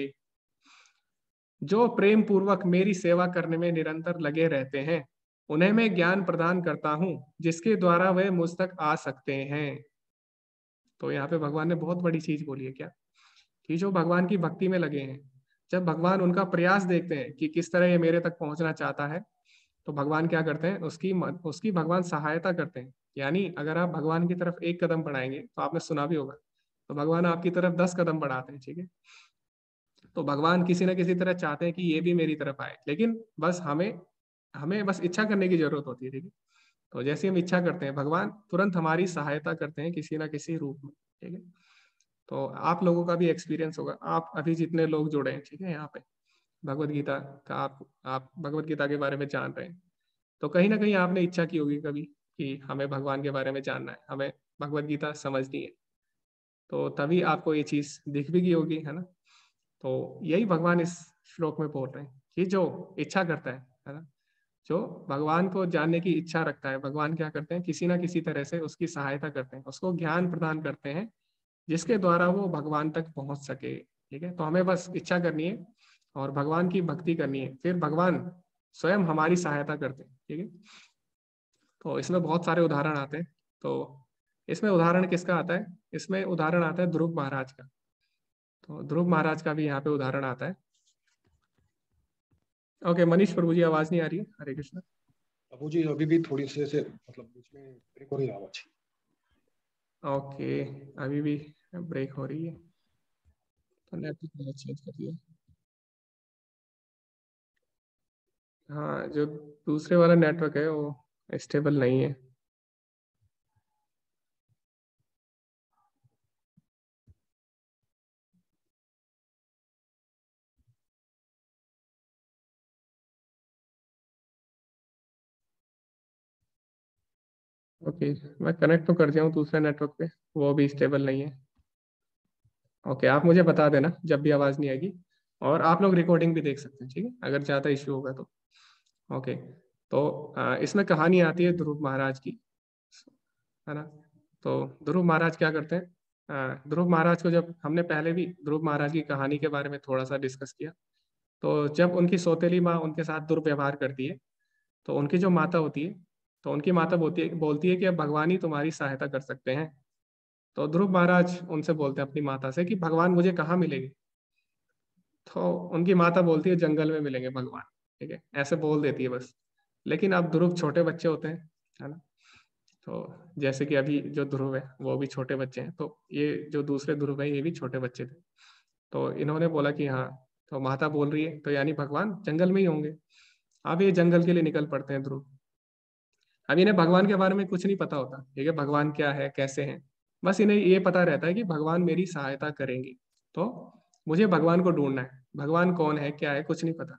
जो प्रेम पूर्वक मेरी सेवा करने में निरंतर लगे रहते हैं उन्हें मैं ज्ञान प्रदान करता हूं जिसके द्वारा वे मुझ तक आ सकते हैं। तो यहाँ पे भगवान ने बहुत बड़ी चीज बोली है क्या, कि जो भगवान की भक्ति में लगे हैं, जब भगवान उनका प्रयास देखते हैं कि किस तरह ये मेरे तक पहुंचना चाहता है, तो भगवान क्या करते हैं, उसकी भगवान सहायता करते हैं। यानी अगर आप भगवान की तरफ 1 कदम बढ़ाएंगे, तो आपने सुना भी होगा, तो भगवान आपकी तरफ 10 कदम बढ़ाते हैं, ठीक है। तो भगवान किसी न किसी तरह चाहते हैं कि ये भी मेरी तरफ आए, लेकिन बस हमें बस इच्छा करने की जरूरत होती है, ठीक है। तो जैसे हम इच्छा करते हैं भगवान तुरंत हमारी सहायता करते हैं किसी ना किसी रूप में, ठीक है। तो आप लोगों का भी एक्सपीरियंस होगा, आप अभी जितने लोग जुड़े हैं, ठीक है, यहाँ पे भगवत गीता का आप भगवत गीता के बारे में जान रहे हैं, तो कहीं ना कहीं आपने इच्छा की होगी कभी कि हमें भगवान के बारे में जानना है, हमें भगवत गीता समझनी है, तो तभी आपको ये चीज दिख भी गई होगी, है ना। तो यही भगवान इस श्लोक में बोल रहे हैं कि जो इच्छा करता है ना, जो भगवान को जानने की इच्छा रखता है, भगवान क्या करते हैं, किसी ना किसी तरह से उसकी सहायता करते हैं, उसको ज्ञान प्रदान करते हैं जिसके द्वारा वो भगवान तक पहुंच सके, ठीक है। तो हमें बस इच्छा करनी है और भगवान की भक्ति करनी है, फिर भगवान स्वयं हमारी सहायता करते हैं, ठीक है। तो इसमें बहुत सारे उदाहरण आते हैं। तो इसमें उदाहरण किसका आता है, इसमें उदाहरण आता है ध्रुव महाराज का। तो ध्रुव महाराज का भी यहाँ पे उदाहरण आता है। ओके, मनीष प्रभु जी आवाज नहीं आ रही है, हरे कृष्ण। प्रभु जी अभी भी थोड़ी से मतलब बीच में ब्रेक हो रही है आवाज। ओके, अभी भी ब्रेक हो रही है, तो नेटवर्क चेंज कर दिया। हाँ, जो दूसरे वाला नेटवर्क है वो स्टेबल नहीं है। ओके, मैं कनेक्ट तो कर दिया हूँ दूसरे नेटवर्क पे, वो भी स्टेबल नहीं है। ओके, आप मुझे बता देना जब भी आवाज़ नहीं आएगी, और आप लोग रिकॉर्डिंग भी देख सकते हैं, ठीक है, अगर ज़्यादा इश्यू होगा तो। ओके, तो इसमें कहानी आती है ध्रुव महाराज की, है ना। तो ध्रुव महाराज क्या करते हैं, ध्रुव महाराज को जब हमने पहले भी ध्रुव महाराज की कहानी के बारे में थोड़ा सा डिस्कस किया, तो जब उनकी सौतेली माँ उनके साथ दुर्व्यवहार करती है, तो उनकी जो माता होती है, तो उनकी माता बोलती है कि अब भगवान ही तुम्हारी सहायता कर सकते हैं। तो ध्रुव महाराज उनसे बोलते हैं अपनी माता से कि भगवान मुझे कहाँ मिलेंगे। तो उनकी माता बोलती है जंगल में मिलेंगे भगवान, ठीक है, ऐसे बोल देती है बस। लेकिन अब ध्रुव छोटे बच्चे होते हैं, है ना। तो जैसे कि अभी जो ध्रुव है वो भी छोटे बच्चे हैं, तो ये जो दूसरे ध्रुव है ये भी छोटे बच्चे थे। तो इन्होंने बोला कि हाँ, तो माता बोल रही है तो यानी भगवान जंगल में ही होंगे। अब ये जंगल के लिए निकल पड़ते हैं ध्रुव। अब इन्हें भगवान के बारे में कुछ नहीं पता होता, ठीक है, भगवान क्या है कैसे हैं, बस इन्हें ये पता रहता है कि भगवान मेरी सहायता करेंगे, तो मुझे भगवान को ढूंढना है। भगवान कौन है क्या है कुछ नहीं पता।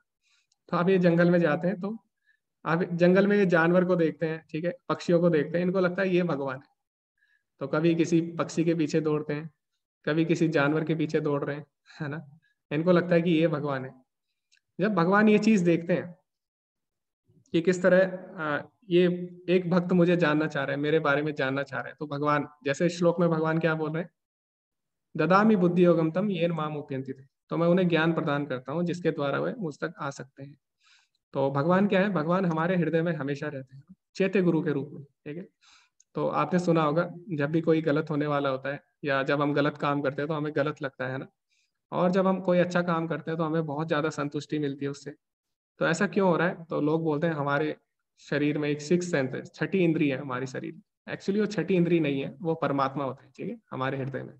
तो अब ये जंगल में जाते हैं, तो अब जंगल में ये जानवर को देखते हैं, ठीक है, पक्षियों को देखते हैं, इनको लगता है ये भगवान है। तो कभी किसी पक्षी के पीछे दौड़ते हैं, कभी किसी जानवर के पीछे दौड़ रहे हैं, है ना। इनको लगता है कि ये भगवान है। जब भगवान ये चीज देखते हैं कि किस तरह ये एक भक्त मुझे जानना चाह रहा है, मेरे बारे में जानना चाह रहा है, तो भगवान जैसे श्लोक में भगवान क्या बोल रहे हैं, ददामी बुद्धि योगम तम येन माम उपयन्ति ते। तो मैं उन्हें ज्ञान प्रदान करता हूँ जिसके द्वारा वे मुझ तक आ सकते हैं। तो भगवान क्या है, भगवान हमारे हृदय में हमेशा रहते हैं, चैत्य गुरु के रूप में, ठीक है। तो आपने सुना होगा जब भी कोई गलत होने वाला होता है या जब हम गलत काम करते हैं तो हमें गलत लगता है ना, और जब हम कोई अच्छा काम करते हैं तो हमें बहुत ज्यादा संतुष्टि मिलती है उससे। तो ऐसा क्यों हो रहा है, तो लोग बोलते हैं हमारे शरीर में एक 6th सेंस है, 6ठी इंद्रिय है हमारी शरीर, एक्चुअली वो छठी इंद्री नहीं है, वो परमात्मा होते हैं, ठीक है, हमारे हृदय में।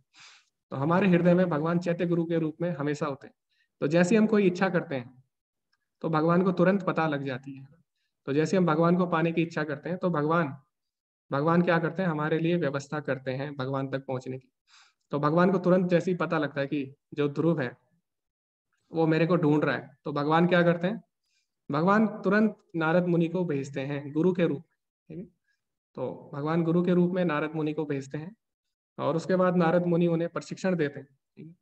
तो हमारे हृदय में भगवान चैत्य गुरु के रूप में हमेशा होते हैं। तो जैसे हम कोई इच्छा करते हैं तो भगवान को तुरंत पता लग जाती है। तो जैसे हम भगवान को पाने की इच्छा करते हैं तो भगवान भगवान क्या करते हैं, हमारे लिए व्यवस्था करते हैं भगवान तक पहुंचने की। तो भगवान को तुरंत जैसे ही पता लगता है कि जो ध्रुव है वो मेरे को ढूंढ रहा है, तो भगवान क्या करते हैं, भगवान तुरंत नारद मुनि को भेजते हैं गुरु के रूप में, ठीक है। तो भगवान गुरु के रूप में नारद मुनि को भेजते हैं और उसके बाद नारद मुनि उन्हें प्रशिक्षण देते हैं, ठीक है।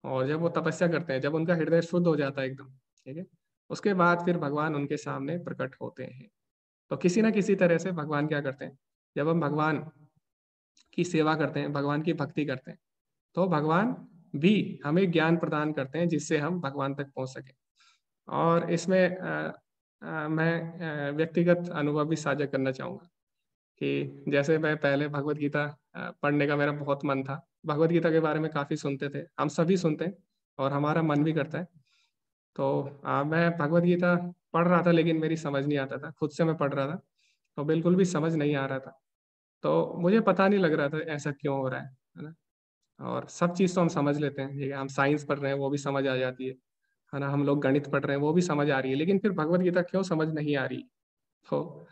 और जब वो तपस्या करते हैं, जब उनका हृदय शुद्ध हो जाता है एकदम, ठीक है, उसके बाद फिर भगवान उनके सामने प्रकट होते हैं। तो किसी ना किसी तरह से भगवान क्या करते हैं, जब हम भगवान की सेवा करते हैं, भगवान की भक्ति करते हैं, तो भगवान भी हमें ज्ञान प्रदान करते हैं जिससे हम भगवान तक पहुंच सकें। और इसमें मैं व्यक्तिगत अनुभव भी साझा करना चाहूँगा कि जैसे मैं पहले भगवत गीता पढ़ने का मेरा बहुत मन था। भगवत गीता के बारे में काफ़ी सुनते थे, हम सभी सुनते हैं और हमारा मन भी करता है। तो मैं भगवत गीता पढ़ रहा था लेकिन मेरी समझ नहीं आता था, खुद से मैं पढ़ रहा था तो बिल्कुल भी समझ नहीं आ रहा था। तो मुझे पता नहीं लग रहा था ऐसा क्यों हो रहा है ना। और सब चीज़ तो हम समझ लेते हैं, ठीक है, हम साइंस पढ़ रहे हैं वो भी समझ आ जाती है ना, हम लोग गणित पढ़ रहे हैं वो भी समझ आ रही है, लेकिन फिर भगवत गीता क्यों समझ नहीं आ रही। तो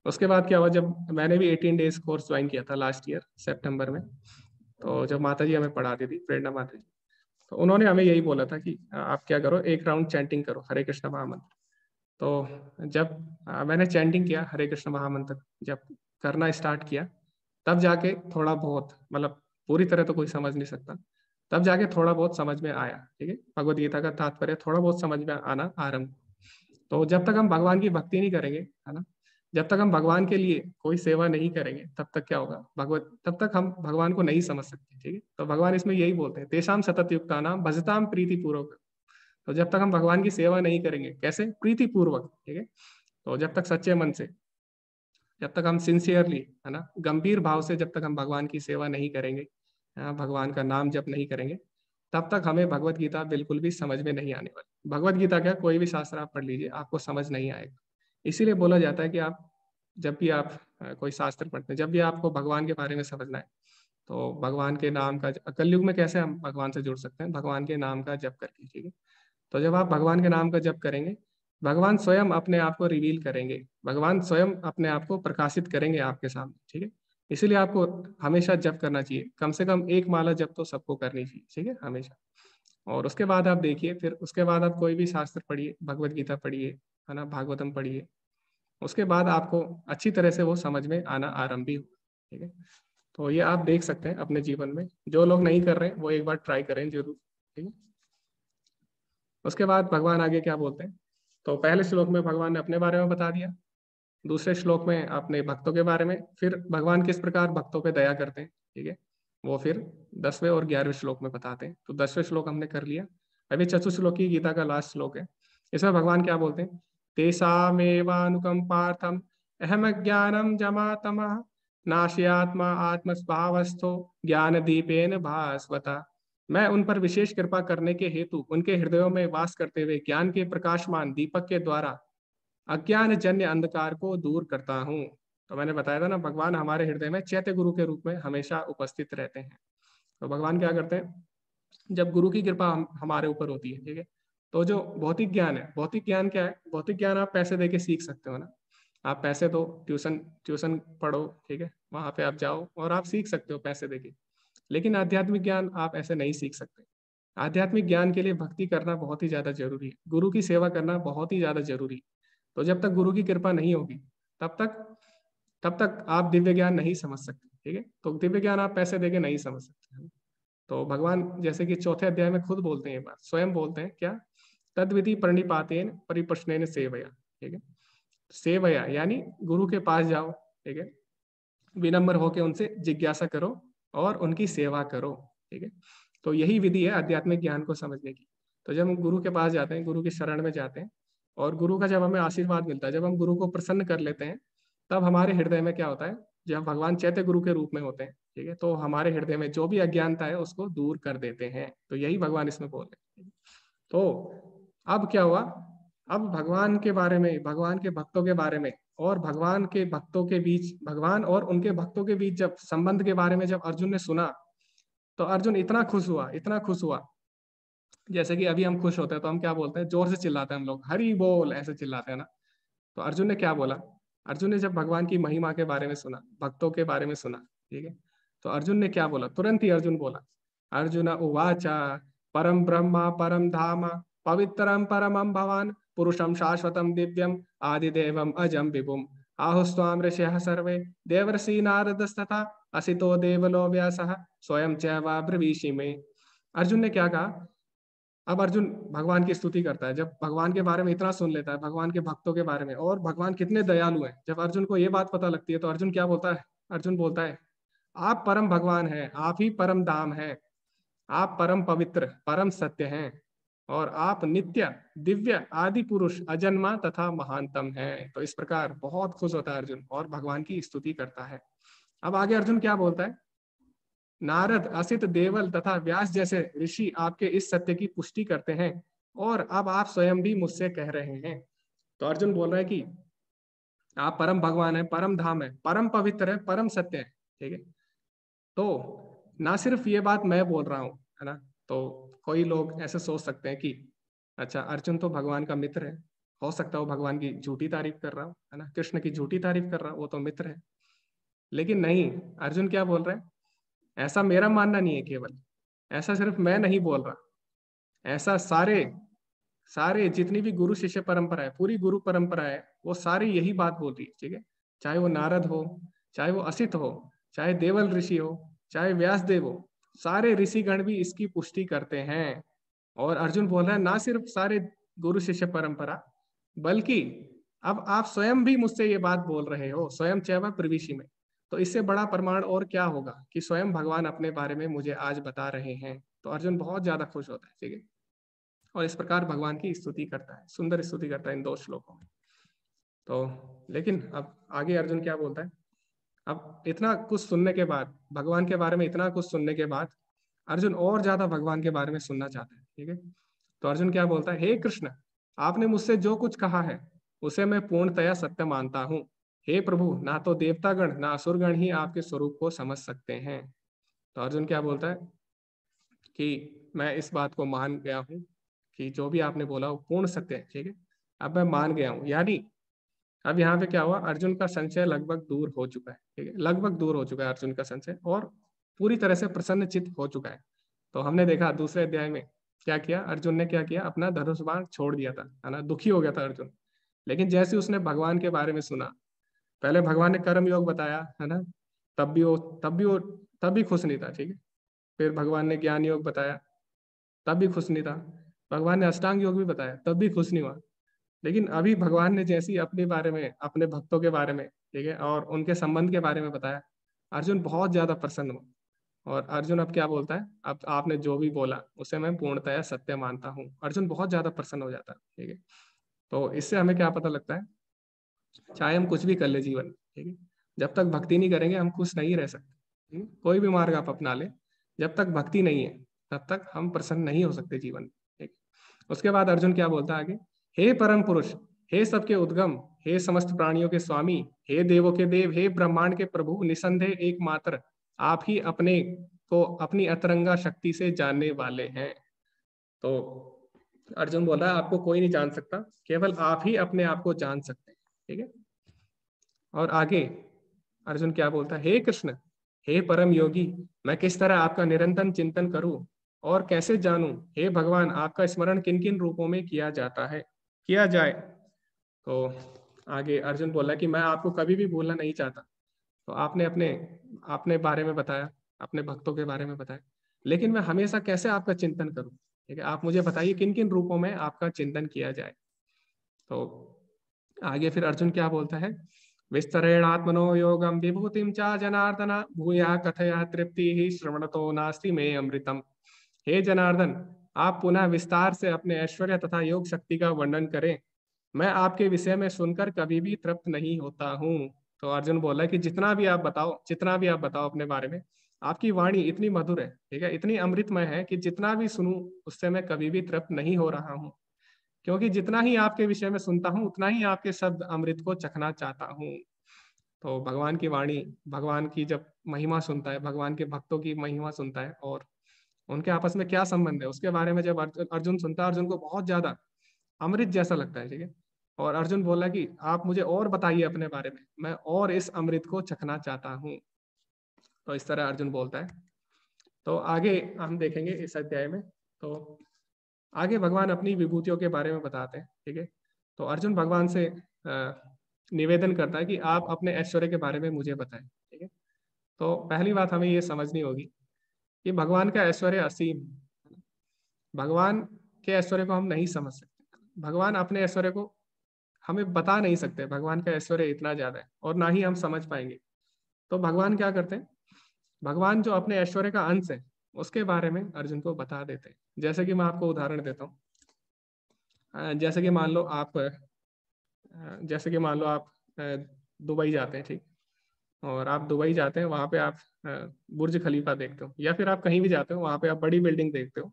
उसके बाद क्या हुआ, जब मैंने भी 18 डेज कोर्स ज्वाइन किया था लास्ट ईयर सितंबर में, तो जब माता जी हमें पढ़ाती थी, प्रेरणा माता जी, तो उन्होंने हमें यही बोला था कि आप क्या करो, एक राउंड चैंटिंग करो हरे कृष्ण महामंत्र। तो जब मैंने चैंटिंग किया हरे कृष्ण महामंत्र, जब करना स्टार्ट किया, तब जाके थोड़ा बहुत, मतलब पूरी तरह तो कोई समझ नहीं सकता, तब जाके थोड़ा बहुत समझ में आया, ठीक है, भगवत गीता का तात्पर्य थोड़ा बहुत समझ में आना आरंभ। तो जब तक हम भगवान की भक्ति नहीं करेंगे, है ना, जब तक हम भगवान के लिए कोई सेवा नहीं करेंगे, तब तक क्या होगा, तब तक हम भगवान को नहीं समझ सकते, ठीक है। तो भगवान इसमें यही बोलते हैं, तेषाम सतत युक्ता नाम भजताम प्रीति पूर्वक। तो जब तक हम भगवान की सेवा नहीं करेंगे, कैसे, प्रीति पूर्वक, ठीक है। तो जब तक सच्चे मन से, जब तक हम सिंसियरली, है ना, गंभीर भाव से जब तक हम भगवान की सेवा नहीं करेंगे, भगवान का नाम जप नहीं करेंगे, तब तक हमें भगवत गीता बिल्कुल भी समझ में नहीं आने वाली। भगवत गीता क्या, कोई भी शास्त्र आप पढ़ लीजिए आपको समझ नहीं आएगा। इसीलिए बोला जाता है कि आप जब भी आप कोई शास्त्र पढ़ते हैं, जब भी आपको भगवान के बारे में समझना है, तो भगवान के नाम का, कलयुग में कैसे हम भगवान से जुड़ सकते हैं, भगवान के नाम का जप करके, ठीक है। तो जब आप भगवान के नाम का जप करेंगे, भगवान स्वयं अपने आप को रिवील करेंगे, भगवान स्वयं अपने आप को प्रकाशित करेंगे आपके सामने, ठीक है। इसीलिए आपको हमेशा जप करना चाहिए, कम से कम एक माला जप तो सबको करनी चाहिए, ठीक है, हमेशा। और उसके बाद आप देखिए, फिर उसके बाद आप कोई भी शास्त्र पढ़िए, भगवत गीता पढ़िए, है ना, भागवतम पढ़िए, उसके बाद आपको अच्छी तरह से वो समझ में आना आरंभ भी हो, ठीक है। तो ये आप देख सकते हैं अपने जीवन में, जो लोग नहीं कर रहे हैं वो एक बार ट्राई करें जरूर, ठीक है। उसके बाद भगवान आगे क्या बोलते हैं, तो पहले श्लोक में भगवान ने अपने बारे में बता दिया, दूसरे श्लोक में अपने भक्तों के बारे में, फिर भगवान किस प्रकार भक्तों पे दया करते हैं, ठीक है, वो फिर 10वें और 11वें श्लोक में बताते हैं। तो 10वें श्लोक हमने कर लिया, अभी चतुश्लोकी गीता का लास्ट श्लोक है। इसमें भगवान क्या बोलते हैं, तेषामेवानुकंपार्थम अहम ज्ञानम जमातमः नाशयात्मा आत्मस्भावस्थो ज्ञान दीपेन भास्वता। मैं उन पर विशेष कृपा करने के हेतु उनके हृदयों में वास करते हुए ज्ञान के प्रकाशमान दीपक के द्वारा अज्ञान जन्य अंधकार को दूर करता हूँ। तो मैंने बताया था ना, भगवान हमारे हृदय में चैत्य गुरु के रूप में हमेशा उपस्थित रहते हैं। तो भगवान क्या करते हैं, जब गुरु की कृपा हमारे ऊपर होती है, ठीक है, तो जो भौतिक ज्ञान है, भौतिक ज्ञान क्या है, भौतिक ज्ञान आप पैसे दे के सीख सकते हो ना, आप पैसे दो, ट्यूशन पढ़ो, ठीक है, वहां पे आप जाओ और आप सीख सकते हो पैसे दे के। लेकिन आध्यात्मिक ज्ञान आप ऐसे नहीं सीख सकते। आध्यात्मिक ज्ञान के लिए भक्ति करना बहुत ही ज्यादा जरूरी है, गुरु की सेवा करना बहुत ही ज्यादा जरूरी है। तो जब तक गुरु की कृपा नहीं होगी, तब तक आप दिव्य ज्ञान नहीं समझ सकते, ठीक है। तो दिव्य ज्ञान आप पैसे देके नहीं समझ सकते। तो भगवान जैसे कि 4थे अध्याय में खुद बोलते हैं, ये बात स्वयं बोलते हैं, क्या, तद्विधि प्रणिपातेन परिप्रश्नेन सेवया, ठीक है, सेवया यानी गुरु के पास जाओ, ठीक है, विनम्र होकर उनसे जिज्ञासा करो और उनकी सेवा करो, ठीक है। तो यही विधि है आध्यात्मिक ज्ञान को समझने की। तो जब हम गुरु के पास जाते हैं, गुरु की शरण में जाते हैं और गुरु का जब हमें आशीर्वाद मिलता है, जब हम गुरु को प्रसन्न कर लेते हैं, तब हमारे हृदय में क्या होता है, जब भगवान चैत्य गुरु के रूप में होते हैं, ठीक है, तो हमारे हृदय में जो भी अज्ञानता है उसको दूर कर देते हैं। तो यही भगवान इसमें बोल रहे हैं। तो अब क्या हुआ, अब भगवान के बारे में, भगवान के भक्तों के बारे में और भगवान के भक्तों के बीच, भगवान और उनके भक्तों के बीच जब संबंध के बारे में जब अर्जुन ने सुना तो अर्जुन इतना खुश हुआ, इतना खुश हुआ। जैसे कि अभी हम खुश होते हैं तो हम क्या बोलते हैं, जोर से चिल्लाते हैं हम लोग, हरि बोल, ऐसे चिल्लाते हैं ना। तो अर्जुन ने क्या बोला, अर्जुन ने जब भगवान की महिमा के बारे में सुना, भक्तों के बारे में सुना, ठीक है, तो अर्जुन ने क्या बोला, तुरंत ही अर्जुन बोला, अर्जुन उवाचा परम ब्रह्मा परम धाम पवित्रम परमं भवान पुरुषम शाश्वतम दिव्यम आदिदेवम अजम विभुम आहुस्वाम ऋषयः सर्वे देवर्षि नारदस्तथा असितो देवलो व्यासः स्वयं च ब्रवीषि में। अर्जुन ने क्या कहा, अब अर्जुन भगवान की स्तुति करता है। जब भगवान के बारे में इतना सुन लेता है, भगवान के भक्तों के बारे में, और भगवान कितने दयालु हैं, जब अर्जुन को ये बात पता लगती है तो अर्जुन क्या बोलता है, अर्जुन बोलता है आप परम भगवान हैं, आप ही परम धाम हैं, आप परम पवित्र परम सत्य हैं, और आप नित्य दिव्य आदि पुरुष अजन्मा तथा महानतम है। तो इस प्रकार बहुत खुश होता है अर्जुन और भगवान की स्तुति करता है। अब आगे अर्जुन क्या बोलता है, नारद असित देवल तथा व्यास जैसे ऋषि आपके इस सत्य की पुष्टि करते हैं और अब आप स्वयं भी मुझसे कह रहे हैं। तो अर्जुन बोल रहा है कि आप परम भगवान है, परम धाम है, परम पवित्र है, परम सत्य है, ठीक है। तो ना सिर्फ ये बात मैं बोल रहा हूँ, है ना। तो कोई लोग ऐसे सोच सकते हैं कि अच्छा अर्जुन तो भगवान का मित्र है, हो सकता है वो भगवान की झूठी तारीफ कर रहा हो, है ना, कृष्ण की झूठी तारीफ कर रहा हो, वो तो मित्र है। लेकिन नहीं, अर्जुन क्या बोल रहे हैं, ऐसा मेरा मानना नहीं है केवल, ऐसा सिर्फ मैं नहीं बोल रहा, ऐसा सारे जितनी भी गुरु शिष्य परंपरा है, पूरी गुरु परंपरा है, वो सारी यही बात बोल रही है, ठीक है। चाहे वो नारद हो, चाहे वो असित हो, चाहे देवल ऋषि हो, चाहे व्यास देव हो, सारे ऋषिगण भी इसकी पुष्टि करते हैं। और अर्जुन बोल रहा है ना सिर्फ सारे गुरु शिष्य परंपरा, बल्कि अब आप स्वयं भी मुझसे ये बात बोल रहे हो, स्वयं चैव प्रविशि में। तो इससे बड़ा प्रमाण और क्या होगा कि स्वयं भगवान अपने बारे में मुझे आज बता रहे हैं। तो अर्जुन बहुत ज्यादा खुश होता है, ठीक है, और इस प्रकार भगवान की स्तुति करता है, सुंदर स्तुति करता है इन 2 श्लोकों में। तो लेकिन अब आगे अर्जुन क्या बोलता है, अब इतना कुछ सुनने के बाद, भगवान के बारे में इतना कुछ सुनने के बाद अर्जुन और ज्यादा भगवान के बारे में सुनना चाहता है, ठीक है। तो अर्जुन क्या बोलता है, हे कृष्ण, आपने मुझसे जो कुछ कहा है उसे मैं पूर्णतया सत्य मानता हूँ। हे प्रभु, ना तो देवतागण ना असुरगण ही आपके स्वरूप को समझ सकते हैं। तो अर्जुन क्या बोलता है कि मैं इस बात को मान गया हूँ कि जो भी आपने बोला वो पूर्ण सत्य है, ठीक है, अब मैं मान गया हूँ। यानी अब यहाँ पे क्या हुआ, अर्जुन का संशय लगभग दूर हो चुका है, ठीक है, लगभग दूर हो चुका है अर्जुन का संशय, और पूरी तरह से प्रसन्नचित्त हो चुका है। तो हमने देखा दूसरे अध्याय में क्या किया, अर्जुन ने क्या किया, अपना धनुष बाण छोड़ दिया था, है ना, दुखी हो गया था अर्जुन। लेकिन जैसे उसने भगवान के बारे में सुना, पहले भगवान ने कर्म योग बताया, है ना, तब भी खुश नहीं था, ठीक है। फिर भगवान ने ज्ञान योग बताया, तब भी खुश नहीं था। भगवान ने अष्टांग योग भी बताया, तब भी खुश नहीं हुआ। लेकिन अभी भगवान ने जैसी अपने बारे में, अपने भक्तों के बारे में, ठीक है, और उनके संबंध के बारे में बताया, अर्जुन बहुत ज्यादा प्रसन्न हुआ। और अर्जुन अब क्या बोलता है, अब आपने जो भी बोला उसे मैं पूर्णतया सत्य मानता हूँ। अर्जुन बहुत ज्यादा प्रसन्न हो जाता है, ठीक है। तो इससे हमें क्या पता लगता है, चाहे हम कुछ भी कर ले जीवन, ठीक है, जब तक भक्ति नहीं करेंगे हम खुश नहीं रह सकते, ठीक है? कोई भी मार्ग आप अपना ले, जब तक भक्ति नहीं है तब तक हम प्रसन्न नहीं हो सकते जीवन में, ठीक। उसके बाद अर्जुन क्या बोलता है आगे, हे परम पुरुष, हे सबके उद्गम, हे समस्त प्राणियों के स्वामी, हे देवों के देव, हे ब्रह्मांड के प्रभु, निसंदेह एकमात्र आप ही अपने को अपनी अतरंगा शक्ति से जानने वाले हैं। तो अर्जुन बोल रहा है आपको कोई नहीं जान सकता, केवल आप ही अपने आप को जान सकते हैं, ठीक है। और आगे अर्जुन क्या बोलता है, हे कृष्ण, हे परम योगी, मैं किस तरह आपका निरंतर चिंतन करूं और कैसे जानूं, हे भगवान आपका स्मरण किन किन रूपों में किया जाता है, किया जाए। तो आगे अर्जुन बोला कि मैं आपको कभी भी भूलना नहीं चाहता। तो आपने अपने बारे में बताया, अपने भक्तों के बारे में बताया, लेकिन मैं हमेशा कैसे आपका चिंतन करूं, ठीक है, आप मुझे बताइए किन किन रूपों में आपका चिंतन किया जाए। तो आगे फिर अर्जुन क्या बोलता है, विस्तरेण आत्मनो योगम विभूतिम चा जनार्दन भूया कथया तृप्ति ही श्रवणतो नास्ति में अमृतम। हे जनार्दन, आप पुनः विस्तार से अपने ऐश्वर्य तथा योग शक्ति का वर्णन करें, मैं आपके विषय में सुनकर कभी भी तृप्त नहीं होता हूँ। तो अर्जुन बोला कि जितना भी आप बताओ अपने बारे में, आपकी वाणी इतनी मधुर है, ठीक है, इतनी अमृतमय है कि जितना भी सुनूं उससे मैं कभी भी तृप्त नहीं हो रहा हूँ। क्योंकि जितना ही आपके विषय में सुनता हूँ उतना ही आपके शब्द अमृत को चखना चाहता हूँ। तो भगवान की वाणी, भगवान की जब महिमा सुनता है, भगवान के भक्तों की महिमा सुनता है और उनके आपस में क्या संबंध है उसके बारे में जब अर्जुन सुनता है, अर्जुन को बहुत ज्यादा अमृत जैसा लगता है, ठीक है। और अर्जुन बोला कि आप मुझे और बताइए अपने बारे में, मैं और इस अमृत को चखना चाहता हूँ। तो इस तरह अर्जुन बोलता है। तो आगे हम देखेंगे इस अध्याय में, तो आगे भगवान अपनी विभूतियों के बारे में बताते हैं, ठीक है। तो अर्जुन भगवान से निवेदन करता है कि आप अपने ऐश्वर्य के बारे में मुझे बताएं, ठीक है। तो पहली बात हमें ये समझनी होगी कि भगवान का ऐश्वर्य असीम है। भगवान के ऐश्वर्य को हम नहीं समझ सकते, भगवान अपने ऐश्वर्य को हमें बता नहीं सकते, भगवान का ऐश्वर्य इतना ज्यादा है और ना ही हम समझ पाएंगे। तो भगवान क्या करते हैं, भगवान जो अपने ऐश्वर्य का अंश है उसके बारे में अर्जुन को बता देते हैं। जैसे कि मैं आपको उदाहरण देता हूँ, जैसे कि मान लो आप दुबई जाते हैं, ठीक, और आप दुबई जाते हैं, वहाँ पे आप बुर्ज खलीफा देखते हो, या फिर आप कहीं भी जाते हो वहाँ पे आप बड़ी बिल्डिंग देखते हो।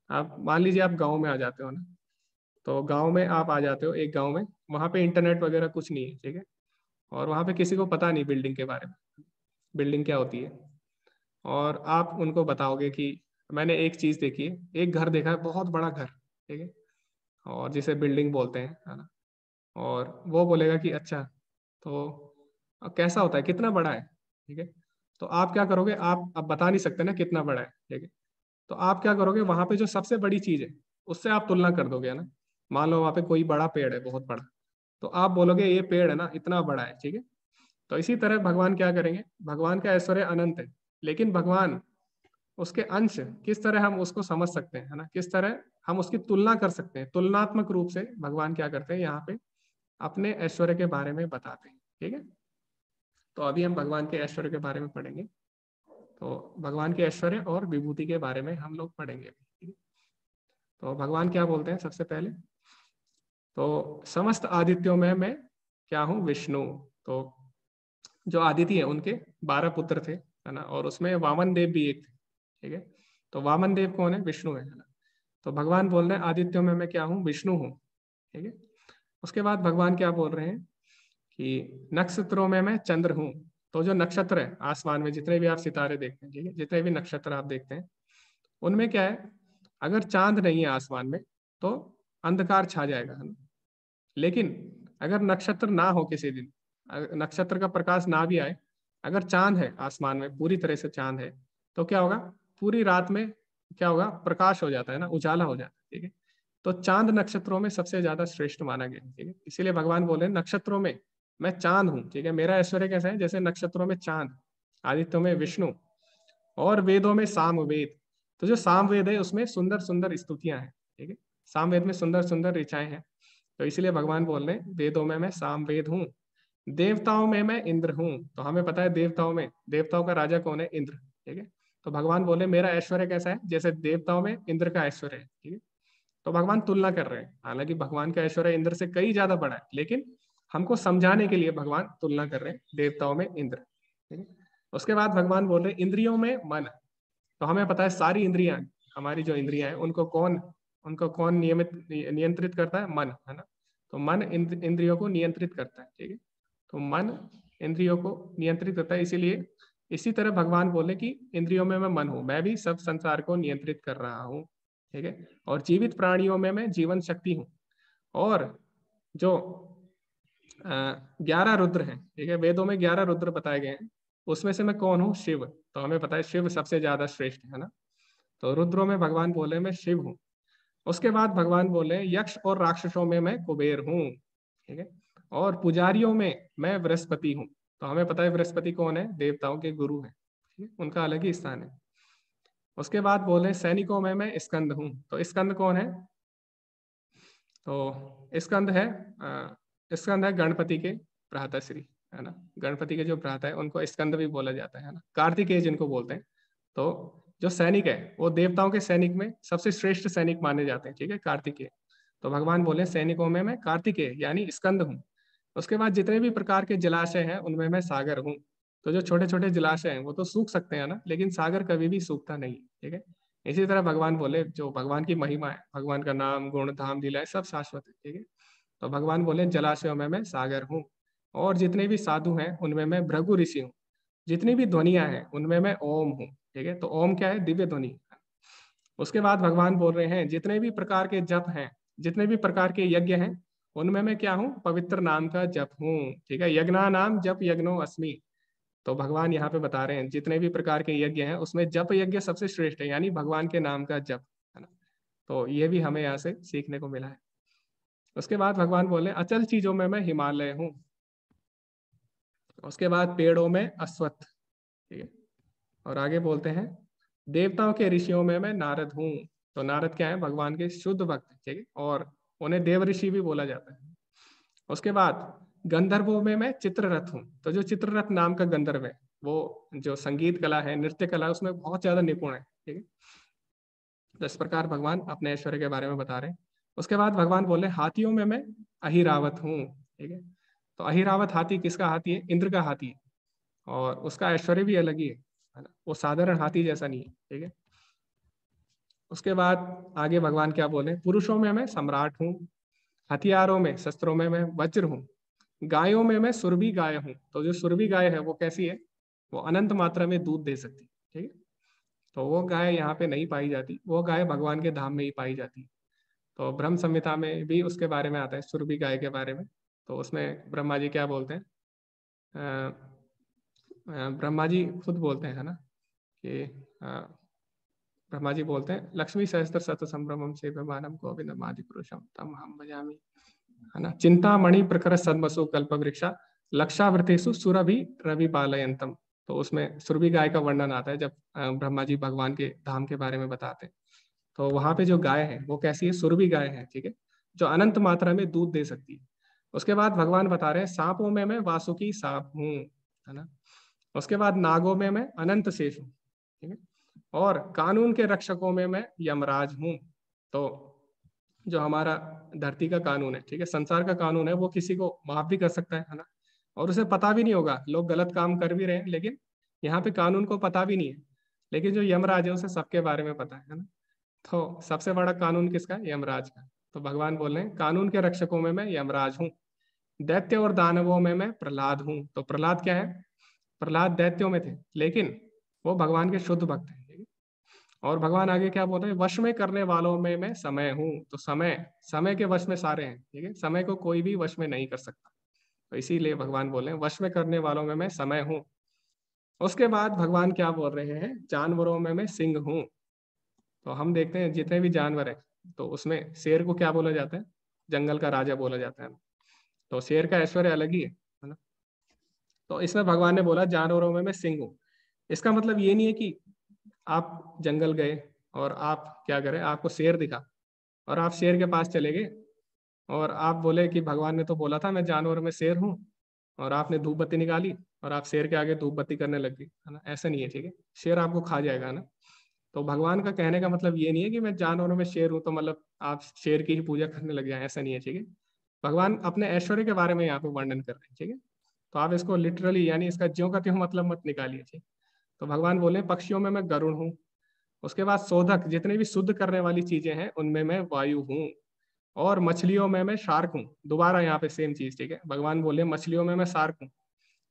आप मान लीजिए आप गाँव में आ जाते हो ना, तो गाँव में आप आ जाते हो एक गाँव में, वहाँ पे इंटरनेट वगैरह कुछ नहीं है, ठीक है, और वहाँ पे किसी को पता नहीं बिल्डिंग के बारे में, बिल्डिंग क्या होती है। और आप उनको बताओगे कि मैंने एक चीज देखी है, एक घर देखा है, बहुत बड़ा घर, ठीक है, और जिसे बिल्डिंग बोलते हैं, है ना। और वो बोलेगा कि अच्छा, तो कैसा होता है, कितना बड़ा है, ठीक है। तो आप क्या करोगे, आप अब बता नहीं सकते ना कितना बड़ा है, ठीक है। तो आप क्या करोगे, वहां पे जो सबसे बड़ी चीज है उससे आप तुलना कर दोगे, है ना। मान लो वहां पे कोई बड़ा पेड़ है, बहुत बड़ा, तो आप बोलोगे ये पेड़ है ना इतना बड़ा है, ठीक है। तो इसी तरह भगवान क्या करेंगे, भगवान का ऐश्वर्य अनंत है, लेकिन भगवान उसके अंश किस तरह हम उसको समझ सकते हैं, है ना, किस तरह हम उसकी तुलना कर सकते हैं, तुलनात्मक रूप से भगवान क्या करते हैं यहाँ पे अपने ऐश्वर्य के बारे में बताते हैं, ठीक है। तो अभी हम भगवान के ऐश्वर्य के बारे में पढ़ेंगे। तो भगवान के ऐश्वर्य और विभूति के बारे में हम लोग पढ़ेंगे, ठीक है। तो भगवान क्या बोलते हैं सबसे पहले, तो समस्त आदित्यों में मैं क्या हूँ, विष्णु। तो जो आदित्य है उनके 12 पुत्र थे, है ना, और उसमें वामन देव भी एक थे, ठीक है। तो वामन देव कौन है, विष्णु है ना। तो भगवान बोल रहे हैं आदित्यों में मैं क्या हूँ, विष्णु हूँ, ठीक है। उसके बाद भगवान क्या बोल रहे हैं कि नक्षत्रों में मैं चंद्र हूँ। तो जो नक्षत्र है आसमान में, जितने भी आप सितारे देखते हैं, ठीक है, जितने भी नक्षत्र आप देखते हैं, उनमें क्या है, अगर चांद नहीं है आसमान में तो अंधकार छा जाएगा, है ना। लेकिन अगर नक्षत्र ना हो, किसी दिन नक्षत्र का प्रकाश ना भी आए, अगर चांद है आसमान में, पूरी तरह से चांद है, तो क्या होगा, पूरी रात में क्या होगा, प्रकाश हो जाता है ना, उजाला हो जाता है, ठीक है। तो चांद नक्षत्रों में सबसे ज्यादा श्रेष्ठ माना गया, ठीक है। इसीलिए भगवान बोले नक्षत्रों में मैं चांद हूँ, ठीक है। मेरा ऐश्वर्य कैसा है, जैसे नक्षत्रों में चांद, आदित्यों में विष्णु, और वेदों में सामवेद। तो जो सामवेद है उसमें सुंदर सुंदर स्तुतियां हैं, ठीक है। सामवेद में सुंदर सुंदर ऋचाएं हैं। तो इसीलिए भगवान बोल रहे हैं वेदों में मैं सामवेद हूँ, देवताओं में मैं इंद्र हूँ। तो हमें पता है देवताओं में, देवताओं का राजा कौन है, इंद्र, ठीक है। तो भगवान बोले मेरा ऐश्वर्य कैसा है, जैसे देवताओं में इंद्र का ऐश्वर्य है, ठीक है। तो भगवान तुलना कर रहे हैं, हालांकि भगवान का ऐश्वर्य इंद्र से कई ज्यादा बड़ा है, लेकिन हमको समझाने के लिए भगवान तुलना कर रहे हैं देवताओं में इंद्र, ठीक है। उसके बाद भगवान बोल रहे हैं इंद्रियों में मन। तो हमें पता है सारी इंद्रियां, हमारी जो इंद्रियां हैं उनको कौन नियंत्रित करता है, मन, है ना। तो मन इंद्रियों को नियंत्रित करता है, ठीक है। तो मन इंद्रियों को नियंत्रित करता है, इसीलिए इसी तरह भगवान बोले कि इंद्रियों में मैं मन हूं, मैं भी सब संसार को नियंत्रित कर रहा हूँ, ठीक है। और जीवित प्राणियों में मैं जीवन शक्ति हूँ। और जो 11 रुद्र हैं, ठीक है, वेदों में 11 रुद्र बताए गए हैं, उसमें से मैं कौन हूँ, शिव। तो हमें पता है शिव सबसे ज्यादा श्रेष्ठ है ना। तो रुद्रों में भगवान बोले मैं शिव हूँ। उसके बाद भगवान बोले यक्ष और राक्षसों में मैं कुबेर हूँ, ठीक है। और पुजारियों में मैं बृहस्पति हूँ। तो हमें पता है बृहस्पति कौन है, देवताओं के गुरु है, ठीक है, उनका अलग ही स्थान है। उसके बाद बोले सैनिकों में मैं स्कंद हूँ। तो स्कंद कौन है, तो स्कंद है गणपति के भ्राताश्री, है ना। गणपति के जो भ्राता है उनको स्कंद भी बोला जाता है ना, कार्तिकेय जिनको बोलते हैं। तो जो सैनिक है वो देवताओं के सैनिक में सबसे श्रेष्ठ सैनिक माने जाते हैं, ठीक है, कार्तिकेय। तो भगवान बोले सैनिकों में मैं कार्तिकेय यानी स्कंद हूँ। उसके बाद जितने भी प्रकार के जलाशय हैं उनमें मैं सागर हूँ। तो जो छोटे छोटे जलाशय हैं वो तो सूख सकते हैं ना, लेकिन सागर कभी भी सूखता नहीं, ठीक है। इसी तरह भगवान बोले जो भगवान की महिमा है, भगवान का नाम गुण धाम लीला है, सब शाश्वत है, ठीक है। तो भगवान बोले जलाशयों में मैं सागर हूँ, और जितने भी साधु हैं उनमें मैं भृगु ऋषि हूँ, जितनी भी ध्वनियां हैं उनमें मैं ओम हूँ, ठीक है। तो ओम क्या है? दिव्य ध्वनि। उसके बाद भगवान बोल रहे हैं जितने भी प्रकार के जप हैं, जितने भी प्रकार के यज्ञ हैं, उनमें मैं क्या हूँ? पवित्र नाम का जप हूँ, ठीक है। यज्ञा नाम जप यज्ञो अस्मि। तो भगवान यहाँ पे बता रहे हैं जितने भी प्रकार के यज्ञ हैं उसमें जप यज्ञ सबसे श्रेष्ठ है, यानी भगवान के नाम का जप, है ना। तो ये भी हमें यहाँ से सीखने को मिला है। उसके बाद भगवान बोले अचल चीजों में मैं हिमालय हूँ। उसके बाद पेड़ों में अश्वत्थ, ठीक है। और आगे बोलते हैं देवताओं के ऋषियों में मैं नारद हूँ। तो नारद क्या है? भगवान के शुद्ध भक्त, ठीक है, और उन्हें देव ऋषि भी बोला जाता है। उसके बाद गंधर्वों में मैं चित्ररथ हूँ। तो जो चित्ररथ नाम का गंधर्व है वो जो संगीत कला है, नृत्य कला, उसमें बहुत ज्यादा निपुण है, ठीक है। तो इस प्रकार भगवान अपने ऐश्वर्य के बारे में बता रहे हैं। उसके बाद भगवान बोले हाथियों में मैं अहिरावत हूँ, ठीक है। तो अहिरावत हाथी किसका हाथी है? इंद्र का हाथी है, और उसका ऐश्वर्य भी अलग ही है ना, वो साधारण हाथी जैसा नहीं है, ठीक है। उसके बाद आगे भगवान क्या बोले? पुरुषों में मैं सम्राट हूँ, हथियारों में, शस्त्रों में मैं वज्र हूँ, गायों में मैं सुरभि गाय हूँ। तो जो सुरभि गाय है वो कैसी है? वो अनंत मात्रा में दूध दे सकती है, ठीक है। तो वो गाय यहाँ पे नहीं पाई जाती, वो गाय भगवान के धाम में ही पाई जाती है। तो ब्रह्म संहिता में भी उसके बारे में आता है, सुरभि गाय के बारे में। तो उसमें ब्रह्मा जी क्या बोलते हैं? ब्रह्मा जी खुद बोलते हैं, है ना, कि ब्रह्मा जी बोलते हैं लक्ष्मी सहस्त्र शत संभ्रमम से भगवानम गोविंदम आदि पुरुषम तम हम भजामि, है ना। चिंतामणि प्रकर सदमसु कल्प वृक्षा लक्षावृतेषु सुरभि रवि पालयंतम। तो उसमें सुरभि गाय का वर्णन आता है जब ब्रह्मा जी भगवान के धाम के बारे में बताते हैं। तो वहां पे जो गाय है वो कैसी है? सुरभि गाय है, ठीक है, जो अनंत मात्रा में दूध दे सकती है। उसके बाद भगवान बता रहे हैं सांपों में मैं वासुकी सांप हूँ, है ना। उसके बाद नागों में मैं अनंत शेष हूँ, ठीक है, और कानून के रक्षकों में मैं यमराज हूँ। तो जो हमारा धरती का कानून है, ठीक है, संसार का कानून है, वो किसी को माफ भी कर सकता है ना, और उसे पता भी नहीं होगा, लोग गलत काम कर भी रहे हैं लेकिन यहाँ पे कानून को पता भी नहीं है। लेकिन जो यमराज है उसे सबके बारे में पता है ना। तो सबसे बड़ा कानून किसका? यमराज का। तो भगवान बोल रहे हैं कानून के रक्षकों में मैं यमराज हूँ, दैत्य और दानवों में मैं प्रहलाद हूँ। तो प्रहलाद क्या है? प्रहलाद दैत्यों में थे लेकिन वो भगवान के शुद्ध भक्त हैं, ठीक है? और भगवान आगे क्या बोल रहे हैं? वश में करने वालों में मैं समय हूँ। तो समय के वश में सारे हैं, ठीक है, समय को कोई भी वश में नहीं कर सकता। तो इसीलिए भगवान बोल रहे हैं वश में करने वालों में मैं समय हूँ। उसके बाद भगवान क्या बोल रहे हैं? जानवरों में मैं सिंह हूँ। तो हम देखते हैं जितने भी जानवर है तो उसमें शेर को क्या बोला जाता है? जंगल का राजा बोला जाता है। तो शेर का ऐश्वर्य अलग ही है ना। तो इसमें भगवान ने बोला जानवरों में मैं सिंह हूँ। इसका मतलब ये नहीं है कि आप जंगल गए और आप क्या करें, आपको शेर दिखा और आप शेर के पास चले गए और आप बोले कि भगवान ने तो बोला था मैं जानवर में शेर हूँ, और आपने धूप बत्ती निकाली और आप शेर के आगे धूप बत्ती करने लग गई, है ना। ऐसा नहीं है, ठीक है, शेर आपको खा जाएगा ना। तो भगवान का कहने का मतलब ये नहीं है कि मैं जानवरों में शेर हूं तो मतलब आप शेर की ही पूजा करने लग जाए, ऐसा नहीं है, ठीक है। भगवान अपने ऐश्वर्य के बारे में यहाँ पे वर्णन कर रहे हैं, ठीक है। तो आप इसको लिटरली यानी इसका ज्यों का त्यों मतलब मत निकालिए, ठीक। तो भगवान बोले पक्षियों में मैं गरुड़ हूँ। उसके बाद शोधक, जितने भी शुद्ध करने वाली चीजें हैं उनमें मैं वायु हूँ। और मछलियों में मैं शार्क हूँ। दोबारा यहाँ पे सेम चीज, ठीक है, भगवान बोले मछलियों में मैं शार्क हूँ।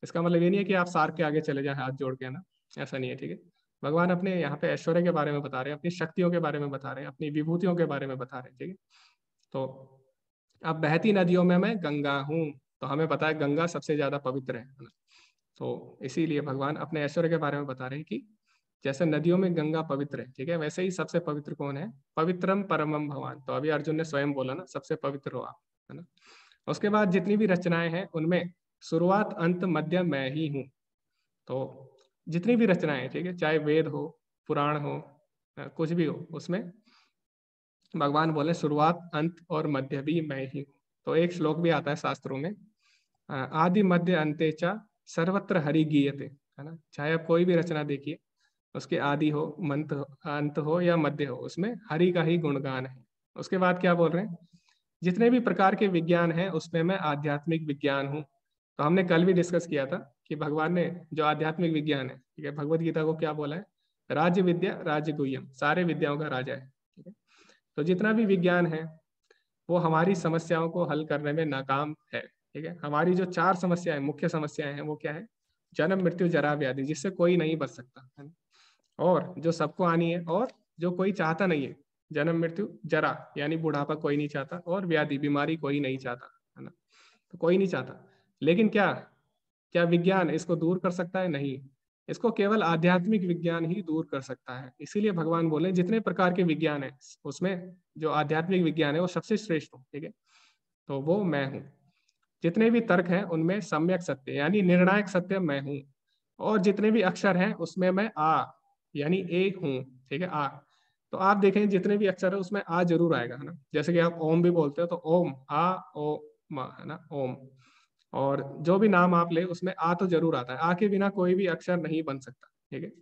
इसका मतलब ये नहीं है कि आप शार्क के आगे चले जाए हाथ जोड़ के ना, ऐसा नहीं है, ठीक है। भगवान अपने यहाँ पे ऐश्वर्य के बारे में बता रहे हैं, अपनी शक्तियों के बारे में बता रहे हैं, अपनी विभूतियों के बारे में बता रहे हैं, ठीक है। तो अब बहती नदियों में मैं गंगा हूँ। तो हमें पता है गंगा सबसे ज्यादा पवित्र है ना। तो इसीलिए भगवान अपने ऐश्वर्य के बारे में बता रहे हैं कि जैसे नदियों में गंगा पवित्र है, ठीक है, वैसे ही सबसे पवित्र कौन है? पवित्रम परमम भगवान। तो अभी अर्जुन ने स्वयं बोला ना सबसे पवित्र हो आप, है ना। उसके बाद जितनी भी रचनाएं हैं उनमें शुरुआत अंत मध्य मैं ही हूँ। तो जितनी भी रचनाएं हैं, ठीक है, चाहे वेद हो, पुराण हो, कुछ भी हो, उसमें भगवान बोले शुरुआत अंत और मध्य भी मैं ही हूँ। तो एक श्लोक भी आता है शास्त्रों में, आदि मध्य अंते चा सर्वत्र हरि गीयते, है ना। चाहे आप कोई भी रचना देखिए, उसके आदि हो, अंत हो या मध्य हो, उसमें हरि का ही गुणगान है। उसके बाद क्या बोल रहे हैं? जितने भी प्रकार के विज्ञान हैं उसमें मैं आध्यात्मिक विज्ञान हूँ। तो हमने कल भी डिस्कस किया था कि भगवान ने जो आध्यात्मिक विज्ञान है, ठीक है, भगवत गीता को क्या बोला है? राज्य विद्या राज्य गुह्यम, सारे विद्याओं का राजा है, ठीक है। तो जितना भी विज्ञान है वो हमारी समस्याओं को हल करने में नाकाम है, ठीक है। हमारी जो 4 समस्याएं, मुख्य समस्याएं हैं, वो क्या है? जन्म मृत्यु जरा व्याधि, जिससे कोई नहीं बच सकता है ना, और जो सबको आनी है, और जो कोई चाहता नहीं है। जन्म मृत्यु जरा यानी बुढ़ापा कोई नहीं चाहता, और व्याधि बीमारी कोई नहीं चाहता, है ना। तो कोई नहीं चाहता, लेकिन क्या क्या विज्ञान इसको दूर कर सकता है? नहीं, इसको केवल आध्यात्मिक विज्ञान ही दूर कर सकता है। इसीलिए भगवान बोले जितने प्रकार के विज्ञान है उसमें जो आध्यात्मिक विज्ञान है वो सबसे श्रेष्ठ हो, ठीक है। तो वो मैं हूँ। जितने भी तर्क हैं उनमें सम्यक सत्य यानी निर्णायक सत्य मैं हूँ, और जितने भी अक्षर हैं उसमें मैं आ यानी ए हूँ, ठीक है। आ, तो आप देखें जितने भी अक्षर है उसमें आ जरूर आएगा, है ना। जैसे कि आप ओम भी बोलते हो तो ओम, आ ओ मा, है ना, ओम। और जो भी नाम आप ले उसमें आ तो जरूर आता है, आ के बिना कोई भी अक्षर नहीं बन सकता, ठीक है।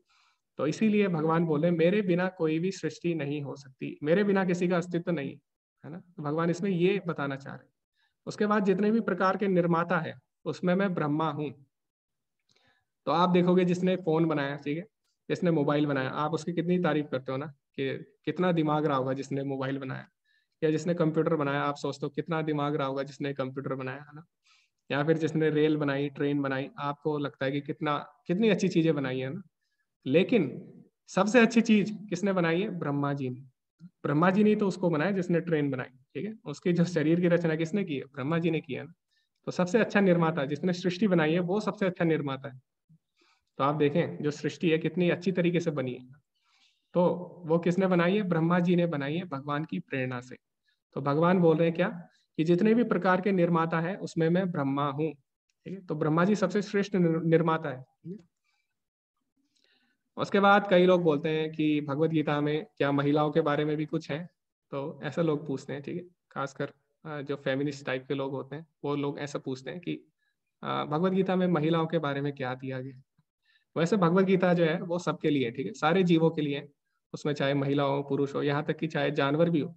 तो इसीलिए भगवान बोले मेरे बिना कोई भी सृष्टि नहीं हो सकती, मेरे बिना किसी का अस्तित्व नहीं, है ना। तो भगवान इसमें ये बताना चाह रहे हैं। उसके बाद जितने भी प्रकार के निर्माता है उसमें मैं ब्रह्मा हूँ। तो आप देखोगे जिसने फोन बनाया, ठीक है, जिसने मोबाइल बनाया, आप उसकी कितनी तारीफ करते हो ना, कि कितना दिमाग रहा होगा जिसने मोबाइल बनाया। या जिसने कंप्यूटर बनाया, आप सोचते हो कितना दिमाग रहा होगा जिसने कंप्यूटर बनाया, है ना। या फिर जिसने रेल बनाई, ट्रेन बनाई, आपको लगता है कि कितनी अच्छी चीजें बनाई है ना। लेकिन सबसे अच्छी चीज किसने बनाई है? ब्रह्मा जी ने। ब्रह्मा जी ने तो उसको बनाया जिसने ट्रेन बनाई, ठीक है। उसके जो शरीर की रचना किसने की है? ब्रह्मा जी ने किया ना। तो सबसे अच्छा निर्माता जिसने सृष्टि बनाई है वो सबसे अच्छा निर्माता है। तो आप देखें जो सृष्टि है कितनी अच्छी तरीके से बनी है, तो वो किसने बनाई है? ब्रह्मा जी ने बनाई है, भगवान की प्रेरणा से। तो भगवान बोल रहे हैं क्या? कि जितने भी प्रकार के निर्माता है उसमें मैं ब्रह्मा हूँ, ठीक है। तो ब्रह्मा जी सबसे श्रेष्ठ निर्माता है, ठीक है? उसके बाद कई लोग बोलते हैं कि भगवत गीता में क्या महिलाओं के बारे में भी कुछ है? तो ऐसा लोग पूछते हैं, ठीक है। खासकर जो फेमिनिस्ट टाइप के लोग होते हैं वो लोग ऐसा पूछते हैं कि भगवत गीता में महिलाओं के बारे में क्या दिया गया। वैसे भगवत गीता जो है वो सबके लिए, ठीक है, सारे जीवों के लिए। उसमें चाहे महिला हो, पुरुष हो, यहाँ तक कि चाहे जानवर भी हो,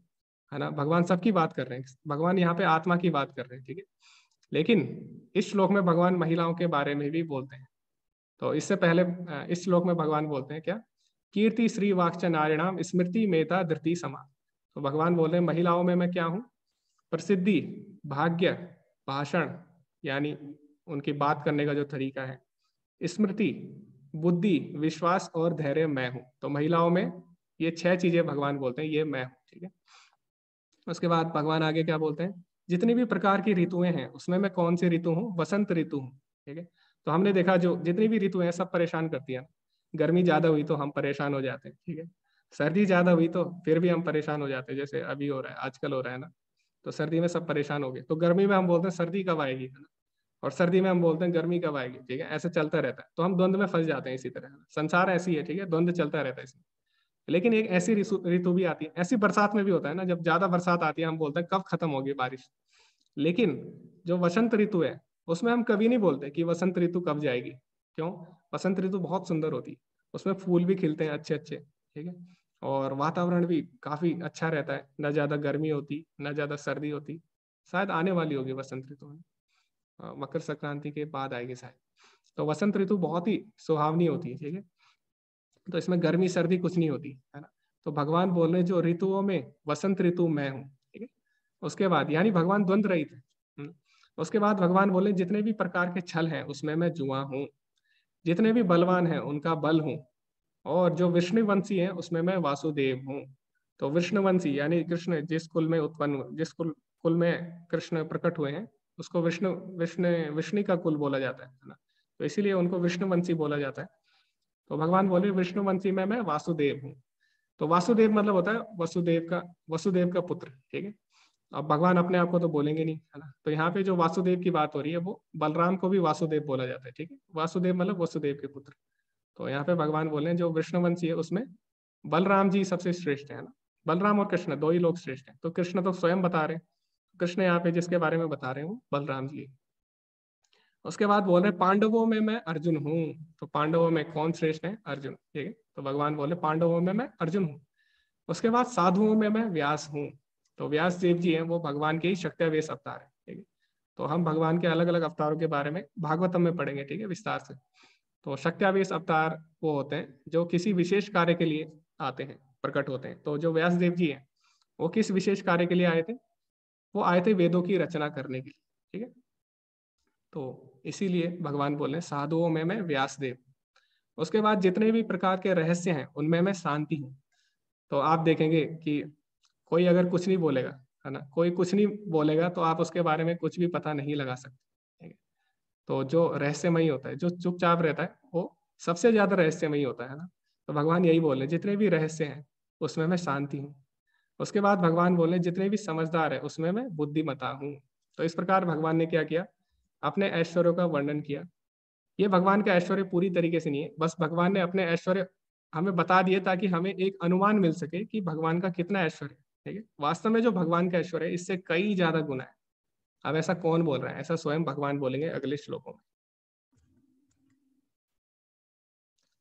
है ना। भगवान सबकी बात कर रहे हैं, भगवान यहाँ पे आत्मा की बात कर रहे हैं, ठीक है। लेकिन इस श्लोक में भगवान महिलाओं के बारे में भी बोलते हैं। तो इससे पहले इस श्लोक में भगवान बोलते हैं क्या? कीर्ति श्री वाक्च नारिणाम स्मृति मेधा धृति समा। तो भगवान बोल रहे हैं महिलाओं में मैं क्या हूँ? प्रसिद्धि, भाग्य, भाषण यानी उनकी बात करने का जो तरीका है, स्मृति, बुद्धि, विश्वास और धैर्य मैं हूँ। तो महिलाओं में ये 6 चीजें भगवान बोलते हैं ये मैं हूँ, ठीक है। उसके बाद भगवान आगे क्या बोलते हैं? जितनी भी प्रकार की ऋतुएं हैं उसमें मैं कौन सी ऋतु हूँ? वसंत ऋतु हूँ, ठीक है। तो हमने देखा जो जितनी भी ऋतुएं हैं सब परेशान करती हैं। गर्मी ज्यादा हुई तो हम परेशान हो जाते हैं, ठीक है। सर्दी ज्यादा हुई तो फिर भी हम परेशान हो जाते हैं, जैसे अभी हो रहा है, आजकल हो रहा है ना। तो सर्दी में सब परेशान हो गए, तो गर्मी में हम बोलते हैं सर्दी कब आएगी, है ना। और सर्दी में हम बोलते हैं गर्मी कब आएगी, ठीक है। ऐसे चलता रहता है, तो हम द्वंद्व में फंस जाते हैं। इसी तरह संसार ऐसी है, ठीक है, द्वंद्व चलता रहता है इसमें। लेकिन एक ऐसी ऋतु भी आती है, ऐसी बरसात में भी होता है ना, जब ज्यादा बरसात आती है हम बोलते हैं कब खत्म होगी बारिश। लेकिन जो वसंत ऋतु है उसमें हम कभी नहीं बोलते कि वसंत ऋतु कब जाएगी। क्यों? वसंत ऋतु बहुत सुंदर होती है, उसमें फूल भी खिलते हैं अच्छे अच्छे, ठीक है। और वातावरण भी काफी अच्छा रहता है, न ज्यादा गर्मी होती न ज्यादा सर्दी होती। शायद आने वाली होगी वसंत ऋतु में, मकर संक्रांति के बाद आएगी शायद। तो वसंत ऋतु बहुत ही सुहावनी होती है, ठीक है। तो इसमें गर्मी सर्दी कुछ नहीं होती, है ना। तो भगवान बोल रहे जो ऋतुओं में वसंत ऋतु मैं हूँ, ठीक है। उसके बाद यानी भगवान द्वंद्व रहित है। उसके बाद भगवान बोले जितने भी प्रकार के छल हैं उसमें मैं जुआ हूँ, जितने भी बलवान हैं उनका बल हूँ, और जो विष्णुवंशी है उसमें मैं वासुदेव हूँ। तो विष्णुवंशी यानी कृष्ण जिस कुल में उत्पन्न, जिस कुल में कृष्ण प्रकट हुए हैं उसको विष्णु का कुल बोला जाता है ना। तो इसीलिए उनको विष्णुवंशी बोला जाता है। तो भगवान बोले विष्णुवंशी में मैं वासुदेव हूँ। तो वासुदेव मतलब होता है वसुदेव का पुत्र, ठीक है। अब भगवान अपने आप को तो बोलेंगे नहीं, है ना। तो यहाँ पे जो वासुदेव की बात हो रही है वो बलराम को भी वासुदेव बोला जाता है, ठीक है। वासुदेव मतलब वसुदेव के पुत्र। तो यहाँ पे भगवान बोले जो विष्णुवंशी है उसमें बलराम जी सबसे श्रेष्ठ है ना। बलराम और कृष्ण दो ही लोग श्रेष्ठ हैं। तो कृष्ण तो स्वयं बता रहे हैं, कृष्ण यहाँ पे जिसके बारे में बता रहे हैं वो बलराम जी। उसके बाद बोल रहे पांडवों में मैं अर्जुन हूँ। तो पांडवों में कौन श्रेष्ठ है? अर्जुन, ठीक है। तो भगवान बोले पांडवों में मैं अर्जुन हूँ। उसके बाद साधुओं में मैं व्यास हूँ। तो व्यास देव जी हैं वो भगवान के ही शक्तिवेश अवतार है, ठीक है। तो हम भगवान के अलग अलग अवतारों के बारे में भागवतम में पढ़ेंगे, ठीक है, विस्तार से। तो शक्त्यावेश अवतार वो होते हैं जो किसी विशेष कार्य के लिए आते हैं, प्रकट होते हैं। तो जो व्यासदेव जी हैं वो किस विशेष कार्य के लिए आए थे? वो आए थे वेदों की रचना करने के लिए, ठीक है। तो इसीलिए भगवान बोले साधुओं में मैं व्यासदेव। उसके बाद जितने भी प्रकार के रहस्य हैं उनमें मैं शांति हूँ। तो आप देखेंगे कि कोई अगर कुछ नहीं बोलेगा, है ना, कोई कुछ नहीं बोलेगा तो आप उसके बारे में कुछ भी पता नहीं लगा सकते, ठीक है। तो जो रहस्यमयी होता है, जो चुपचाप रहता है, वो सबसे ज्यादा रहस्यमयी होता है ना। तो भगवान यही बोले जितने भी रहस्य हैं उसमें मैं शांति हूँ। उसके बाद भगवान बोले जितने भी समझदार है उसमें मैं बुद्धिमता हूँ। तो इस प्रकार भगवान ने क्या किया? अपने ऐश्वर्यों का वर्णन किया। ये भगवान का ऐश्वर्य पूरी तरीके से नहीं है, बस भगवान ने अपने ऐश्वर्य हमें बता दिए ताकि हमें एक अनुमान मिल सके कि भगवान का कितना ऐश्वर्य है, ठीक है। वास्तव में जो भगवान का ऐश्वर्य है इससे कई ज्यादा गुना है। अब ऐसा कौन बोल रहा है? ऐसा स्वयं भगवान बोलेंगे अगले श्लोकों में।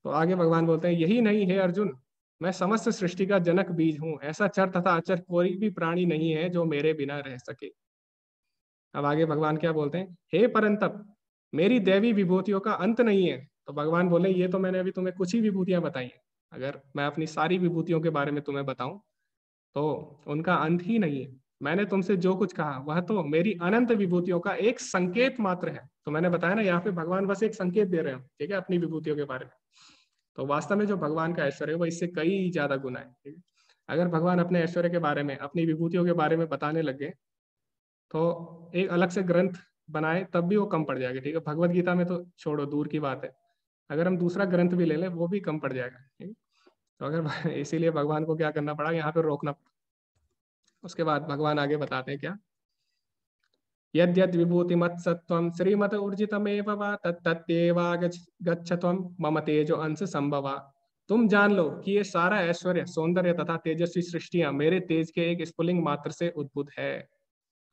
तो आगे भगवान बोलते हैं यही नहीं है अर्जुन, मैं समस्त सृष्टि का जनक बीज हूं। ऐसा चर तथा अचर कोई भी प्राणी नहीं है जो मेरे बिना रह सके। अब आगे भगवान क्या बोलते हैं? हे परंतप, मेरी दैवी विभूतियों का अंत नहीं है। तो भगवान बोले ये तो मैंने अभी तुम्हें कुछ ही विभूतियां बताई हैं, अगर मैं अपनी सारी विभूतियों के बारे में तुम्हें बताऊं तो उनका अंत ही नहीं है। मैंने तुमसे जो कुछ कहा वह तो मेरी अनंत विभूतियों का एक संकेत मात्र है। तो मैंने बताया ना, यहाँ पे भगवान बस एक संकेत दे रहे हैं, ठीक है, अपनी विभूतियों के बारे में। तो वास्तव में जो भगवान का ऐश्वर्य है वो इससे कई ज्यादा गुना है, ठीक है। अगर भगवान अपने ऐश्वर्य के बारे में, अपनी विभूतियों के बारे में बताने लगे तो एक अलग से ग्रंथ बनाए तब भी वो कम पड़ जाएगा, ठीक है। भगवत गीता में तो छोड़ो, दूर की बात है, अगर हम दूसरा ग्रंथ भी ले लें वो भी कम पड़ जाएगा, ठीक है। तो अगर इसीलिए भगवान को क्या करना पड़ा, यहाँ पे रोकना पड़ा। उसके बाद भगवान आगे बताते हैं क्या? यद्यद् विभूति मत सत्वम श्रीमत ऊर्जितमेव वा तत्तत्येवागच्छत्वं मम तेजो अंश संभवा। तुम जान लो कि ये सारा ऐश्वर्य, सौंदर्य तथा तेजस्वी सृष्टियां मेरे तेज के एक स्फुलिंग मात्र से उद्भूत है।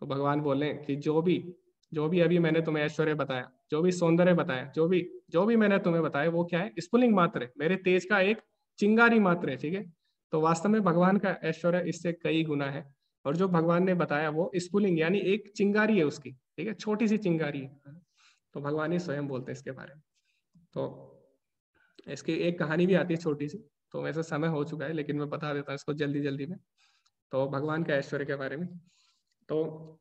तो भगवान बोले कि जो भी अभी मैंने तुम्हें ऐश्वर्य बताया, जो भी सौंदर्य बताया, जो भी मैंने तुम्हें बताया वो क्या है? स्फुलिंग मात्र है, मेरे तेज का एक चिंगारी मात्र है, ठीक है। तो वास्तव में भगवान का ऐश्वर्य इससे कई गुना है, और जो भगवान ने बताया वो स्फुलिंग यानी एक चिंगारी है उसकी, ठीक है, छोटी सी चिंगारी है। तो भगवान ही स्वयं बोलते हैं इसके बारे में। तो इसकी एक कहानी भी आती है छोटी सी, तो वैसे समय हो चुका है लेकिन मैं बता देता हूँ इसको जल्दी जल्दी में। तो भगवान का ऐश्वर्य के बारे में, तो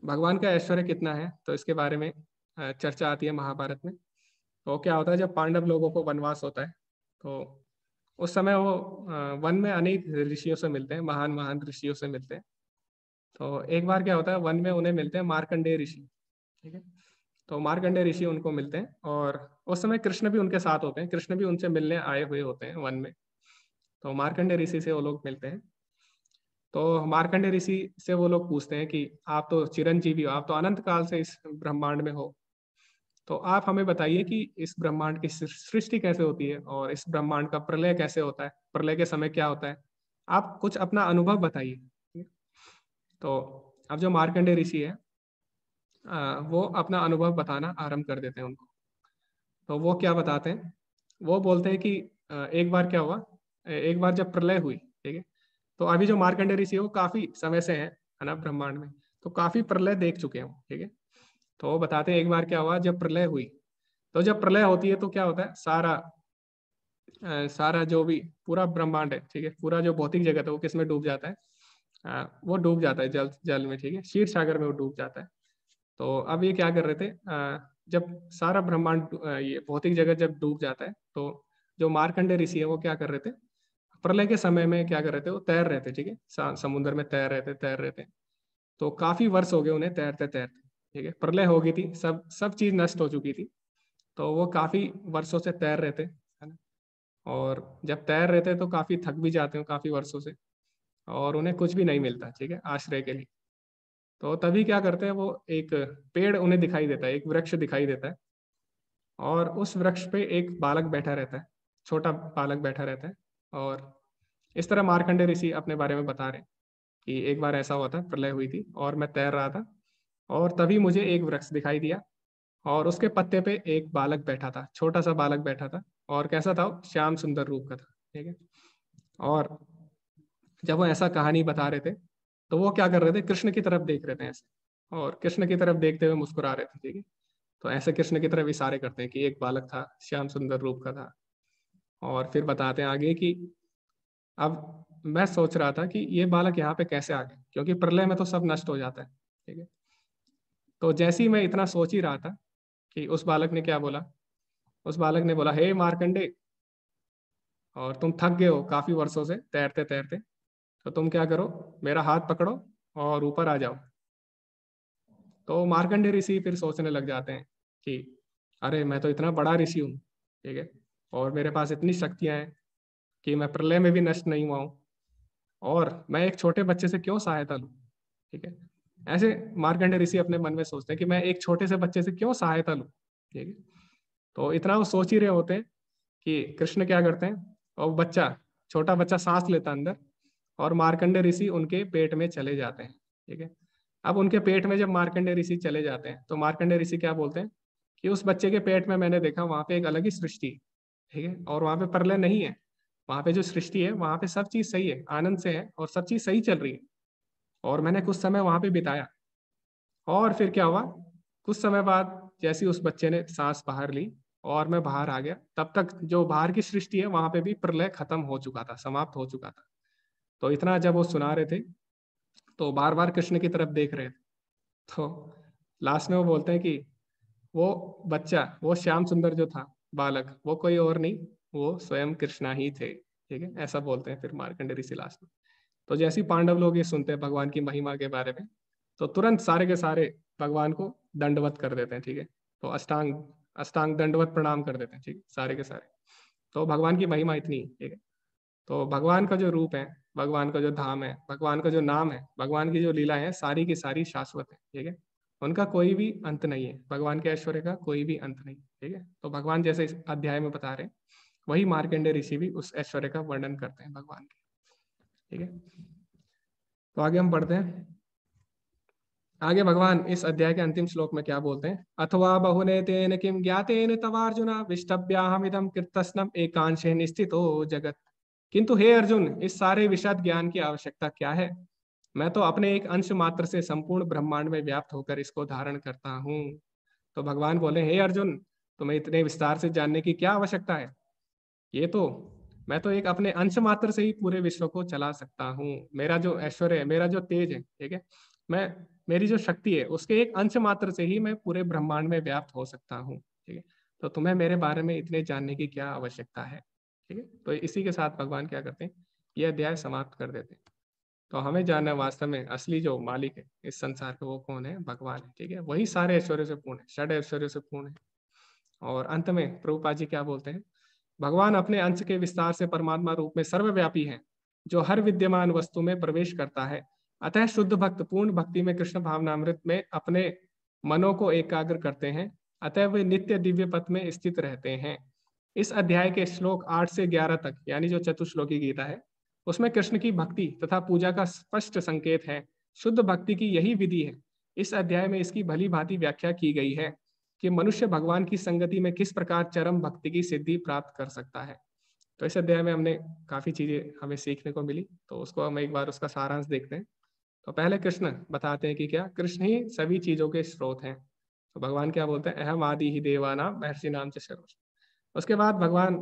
भगवान का ऐश्वर्य कितना है तो इसके बारे में चर्चा आती है महाभारत में। तो क्या होता है, जब पांडव लोगों को वनवास होता है तो उस समय वो वन में अनेक ऋषियों से मिलते हैं, महान महान ऋषियों से मिलते हैं। तो एक बार क्या होता है, वन में उन्हें मिलते हैं मार्कंडेय ऋषि, ठीक है। तो मार्कंडेय ऋषि उनको मिलते हैं और उस समय कृष्ण भी उनके साथ होते हैं, कृष्ण भी उनसे मिलने आए हुए होते हैं वन में। तो मार्कंडेय ऋषि से वो लोग मिलते हैं। तो मार्कंडेय ऋषि से वो लोग पूछते हैं कि आप तो चिरंजीवी हो, आप तो अनंत काल से इस ब्रह्मांड में हो, तो आप हमें बताइए कि इस ब्रह्मांड की सृष्टि कैसे होती है और इस ब्रह्मांड का प्रलय कैसे होता है, प्रलय के समय क्या होता है, आप कुछ अपना अनुभव बताइए। तो अब जो मार्कंडेय ऋषि है वो अपना अनुभव बताना आरंभ कर देते हैं उनको। तो वो क्या बताते हैं, वो बोलते हैं कि एक बार क्या हुआ, एक बार जब प्रलय हुई, ठीक है। तो अभी जो मार्कंडेय ऋषि है वो काफी समय से है ना ब्रह्मांड में, तो काफी प्रलय देख चुके हैं, ठीक है। तो वो बताते हैं एक बार क्या हुआ, जब प्रलय हुई, तो जब प्रलय होती है तो क्या होता है, सारा जो भी पूरा ब्रह्मांड है, ठीक है, पूरा जो भौतिक जगत है वो किसमें डूब जाता है, वो डूब जाता है जल में, ठीक है, क्षीर सागर में वो डूब जाता है। तो अब ये क्या कर रहे थे, जब सारा ब्रह्मांड ये भौतिक जगत जब डूब जाता है तो जो मार्कंडेय ऋषि है वो क्या कर रहे थे, प्रलय के समय में क्या कर रहे थे, वो तैर रहे थे, ठीक है, समुद्र में तैर रहे थे। तो काफी वर्ष हो गए उन्हें तैरते तैरते, ठीक है, प्रलय हो गई थी, सब चीज नष्ट हो चुकी थी। तो वो काफी वर्षों से तैर रहे थे, है ना। और जब तैर रहे थे तो काफी थक भी जाते हैं काफी वर्षों से, और उन्हें कुछ भी नहीं मिलता, ठीक है, आश्रय के लिए। तो तभी क्या करते हैं, वो एक पेड़ उन्हें दिखाई देता है, एक वृक्ष दिखाई देता है, और उस वृक्ष पे एक बालक बैठा रहता है, छोटा बालक बैठा रहता है। और इस तरह मार्कंडेय ऋषि अपने बारे में बता रहे हैं कि एक बार ऐसा हुआ था, प्रलय हुई थी और मैं तैर रहा था, और तभी मुझे एक वृक्ष दिखाई दिया और उसके पत्ते पे एक बालक बैठा था, छोटा सा बालक बैठा था, और कैसा था, वो श्याम सुंदर रूप का था, ठीक है। और जब वो ऐसा कहानी बता रहे थे तो वो क्या कर रहे थे, कृष्ण की तरफ देख रहे थे ऐसे, और कृष्ण की तरफ देखते हुए मुस्कुरा रहे थे, ठीक है। तो ऐसे कृष्ण की तरफ इशारे करते हैं कि एक बालक था, श्याम सुंदर रूप का था। और फिर बताते हैं आगे कि अब मैं सोच रहा था कि ये बालक यहाँ पे कैसे आ गए, क्योंकि प्रलय में तो सब नष्ट हो जाता है, ठीक है। तो जैसे ही मैं इतना सोच ही रहा था कि उस बालक ने क्या बोला, उस बालक ने बोला, हे मार्कंडे, और तुम थक गए हो काफी वर्षों से तैरते तैरते, तो तुम क्या करो, मेरा हाथ पकड़ो और ऊपर आ जाओ। तो मार्कंडे ऋषि फिर सोचने लग जाते हैं कि अरे मैं तो इतना बड़ा ऋषि हूँ, ठीक है, और मेरे पास इतनी शक्तियां हैं कि मैं प्रलय में भी नष्ट नहीं हुआ हूँ, और मैं एक छोटे बच्चे से क्यों सहायता लूँ, ठीक है। ऐसे मार्कंडे ऋषि अपने मन में सोचते हैं कि मैं एक छोटे से बच्चे से क्यों सहायता लूँ, ठीक है। तो इतना वो सोच ही रहे होते हैं कि कृष्ण क्या करते हैं, और बच्चा, छोटा बच्चा सांस लेता अंदर, और मार्कंडे ऋषि उनके पेट में चले जाते हैं, ठीक है। अब उनके पेट में जब मार्कंडे ऋषि चले जाते हैं तो मार्कंडे ऋषि क्या बोलते हैं कि उस बच्चे के पेट में मैंने देखा वहां पे एक अलग ही सृष्टि, ठीक है, और वहां पे प्रलय नहीं है, वहां पे जो सृष्टि है वहां पे सब चीज सही है, आनंद से है, और सब चीज सही चल रही है, और मैंने कुछ समय वहां पे बिताया। और फिर क्या हुआ, कुछ समय बाद जैसे उस बच्चे ने सांस बाहर ली और मैं बाहर आ गया, तब तक जो बाहर की सृष्टि है वहां पे भी प्रलय खत्म हो चुका था, समाप्त हो चुका था। तो इतना जब वो सुना रहे थे तो बार बार कृष्ण की तरफ देख रहे थे। तो लास्ट में वो बोलते हैं कि वो बच्चा, वो श्याम सुंदर जो था बालक, वो कोई और नहीं, वो स्वयं कृष्णा ही थे, ठीक है, ऐसा बोलते हैं फिर मार्कंडे ऋषि लास्ट में। तो जैसे ही पांडव लोग ये सुनते हैं भगवान की महिमा के बारे में, तो तुरंत सारे के सारे भगवान को दंडवत कर देते हैं, ठीक है। तो अष्टांग अष्टांग दंडवत प्रणाम कर देते हैं, ठीक है, सारे के सारे। तो भगवान की महिमा इतनी, ठीक है। तो भगवान का जो रूप है, भगवान का जो धाम है, भगवान का जो नाम है, भगवान की जो लीला है, सारी की सारी शाश्वत है, ठीक है। उनका कोई भी अंत नहीं है, भगवान के ऐश्वर्य का कोई भी अंत नहीं, ठीक है। तो भगवान जैसे इस अध्याय में बता रहे हैं, वही मार्कंडे ऋषि भी उस ऐश्वर्य का वर्णन करते हैं भगवान के, ठीक है। तो आगे हम पढ़ते हैं। आगे भगवान इस अध्याय के अंतिम श्लोक में क्या बोलते हैं, अथवा बहुने तेन किम ज्ञातेन तवार्जुना विष्टव्याहमिदं कृतस्नम एकांशेन स्थितो जगत। किंतु हे अर्जुन, इस सारे विशद ज्ञान की आवश्यकता क्या है, मैं तो अपने एक अंश मात्र से संपूर्ण ब्रह्मांड में व्याप्त होकर इसको धारण करता हूँ। तो भगवान बोले, हे अर्जुन, तुम्हें इतने विस्तार से जानने की क्या आवश्यकता है, ये तो मैं तो एक अपने अंश मात्र से ही पूरे विश्व को चला सकता हूँ। मेरा जो ऐश्वर्य है, मेरा जो तेज है, ठीक है, मैं, मेरी जो शक्ति है, उसके एक अंश मात्र से ही मैं पूरे ब्रह्मांड में व्याप्त हो सकता हूँ, ठीक है। तो तुम्हें मेरे बारे में इतने जानने की क्या आवश्यकता है, ठीक है। तो इसी के साथ भगवान क्या करते हैं, ये अध्याय समाप्त कर देते हैं। तो हमें जानना वास्तव में असली जो मालिक है इस संसार का, वो कौन है, भगवान है, ठीक है। वही सारे ऐश्वर्य से पूर्ण है, षड ऐश्वर्य से पूर्ण है। और अंत में प्रभुपाद जी क्या बोलते हैं, भगवान अपने अंश के विस्तार से परमात्मा रूप में सर्वव्यापी है, जो हर विद्यमान वस्तु में प्रवेश करता है। अतः शुद्ध भक्त पूर्ण भक्ति में कृष्ण भावनामृत में अपने मनों को एकाग्र करते हैं, अतः वे नित्य दिव्य पथ में स्थित रहते हैं। इस अध्याय के श्लोक 8 से 11 तक, यानी जो चतुश्लोकी गीता है, उसमें कृष्ण की भक्ति तथा पूजा का स्पष्ट संकेत है। शुद्ध भक्ति की यही विधि है। इस अध्याय में इसकी भली भांति व्याख्या की गई है कि मनुष्य भगवान की संगति में किस प्रकार चरम भक्ति की सिद्धि प्राप्त कर सकता है। तो इस अध्याय में हमने काफी चीजें हमें सीखने को मिली, तो उसको हम एक बार उसका सारांश देखते हैं। तो पहले कृष्ण बताते हैं कि क्या कृष्ण ही सभी चीजों के स्रोत हैं। तो भगवान क्या बोलते हैं, अहम आदि ही देवानाम महर्षि नाम च सर्वश्रेष्ठ। उसके बाद भगवान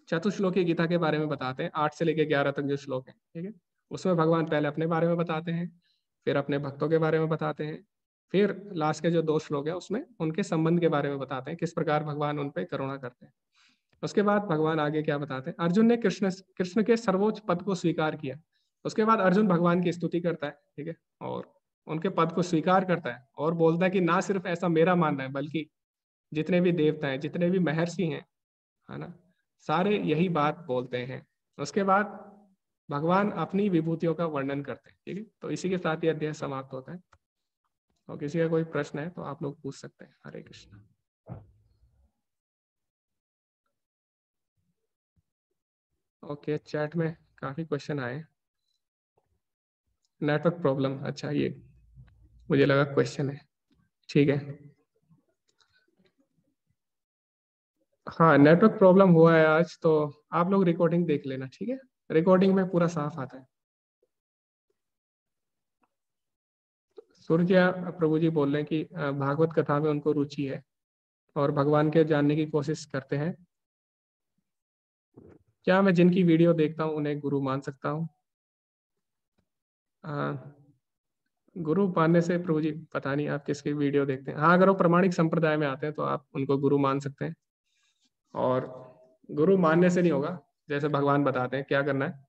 चतुश्लोकी गीता के बारे में बताते हैं, 8 से लेकर 11 तक जो श्लोक है, ठीक है, उसमें भगवान पहले अपने बारे में बताते हैं, फिर अपने भक्तों के बारे में बताते हैं, फिर लास्ट के जो 2 श्लोक है उसमें उनके संबंध के बारे में बताते हैं, किस प्रकार भगवान उन पर करुणा करते हैं। उसके बाद भगवान आगे क्या बताते हैं, अर्जुन ने कृष्ण के सर्वोच्च पद को स्वीकार किया। उसके बाद अर्जुन भगवान की स्तुति करता है, ठीक है, और उनके पद को स्वीकार करता है और बोलता है कि ना सिर्फ ऐसा मेरा मानना है, बल्कि जितने भी देवता हैं, जितने भी महर्षि हैं, है ना, सारे यही बात बोलते हैं। उसके बाद भगवान अपनी विभूतियों का वर्णन करते हैं, ठीक है। तो इसी के साथ ये अध्याय समाप्त होता है। और किसी का कोई प्रश्न है तो आप लोग पूछ सकते हैं। हरे कृष्ण। ओके, चैट में काफी क्वेश्चन आए। नेटवर्क प्रॉब्लम, अच्छा ये मुझे लगा क्वेश्चन है, ठीक है। हाँ, नेटवर्क प्रॉब्लम हुआ है आज, तो आप लोग रिकॉर्डिंग देख लेना, ठीक है, रिकॉर्डिंग में पूरा साफ आता है। सूर्य प्रभु जी बोल रहे हैं कि भागवत कथा में उनको रुचि है और भगवान के जानने की कोशिश करते हैं। क्या मैं जिनकी वीडियो देखता हूँ उन्हें गुरु मान सकता हूँ? गुरु मानने से प्रभु जी पता नहीं आप किसकी वीडियो देखते हैं। हाँ, अगर वो प्रामाणिक संप्रदाय में आते हैं तो आप उनको गुरु मान सकते हैं। और गुरु मानने से नहीं होगा, जैसे भगवान बताते हैं क्या करना है,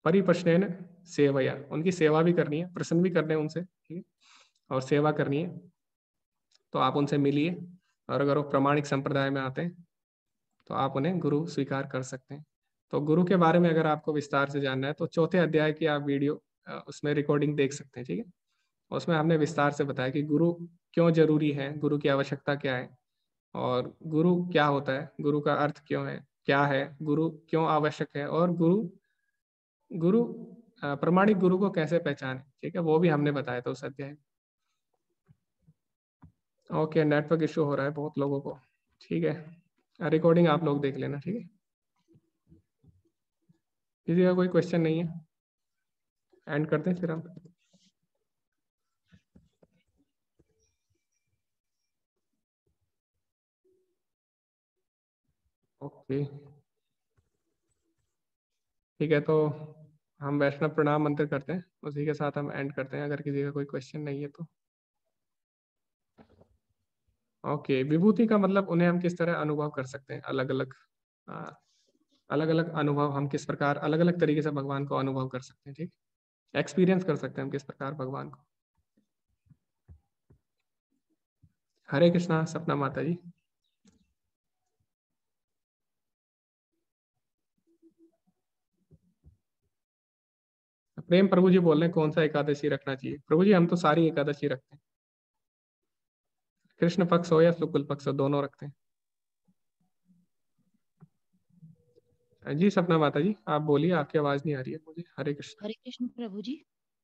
परिप्रश्नेन सेवया, उनकी सेवा भी करनी है, प्रसन्न भी करने हैं उनसे, ठीक है, और सेवा करनी है। तो आप उनसे मिलिए, और अगर वो प्रामाणिक संप्रदाय में आते हैं तो आप उन्हें गुरु स्वीकार कर सकते हैं। तो गुरु के बारे में अगर आपको विस्तार से जानना है तो 4थे अध्याय की आप वीडियो उसमें रिकॉर्डिंग देख सकते हैं, ठीक है। उसमें हमने विस्तार से बताया कि गुरु क्यों जरूरी है, गुरु की आवश्यकता क्या है, और गुरु क्या होता है, गुरु का अर्थ क्यों है, क्या है गुरु, क्यों आवश्यक है, और गुरु प्रामाणिक गुरु को कैसे पहचाने, ठीक है, वो भी हमने बताया था उस अध्याय में। ओके, नेटवर्क इशू हो रहा है बहुत लोगों को, ठीक है, रिकॉर्डिंग आप लोग देख लेना, ठीक है। किसी का कोई क्वेश्चन नहीं है, एंड करते हैं फिर हम। ओके, ठीक है, तो हम वैष्णव प्रणाम मंत्र करते हैं, उसी के साथ हम एंड करते हैं, अगर किसी का कोई क्वेश्चन नहीं है तो। ओके, विभूति का मतलब उन्हें हम किस तरह अनुभव कर सकते हैं, अलग अलग अलग अलग अनुभव हम किस प्रकार अलग अलग तरीके से भगवान को अनुभव कर सकते हैं, ठीक, एक्सपीरियंस कर सकते हैं हम किस प्रकार भगवान को। हरे कृष्णा सपना माता जी। प्रेम प्रभु जी बोल रहे हैं कौन सा एकादशी रखना चाहिए? प्रभु जी हम तो सारी एकादशी रखते हैं, कृष्ण पक्ष हो या शुक्ल पक्ष हो, दोनों रखते हैं। जी सपना माता जी आप बोलिए, आपकी आवाज नहीं आ रही है मुझे। हरे कृष्ण। हरे कृष्ण प्रभु जी।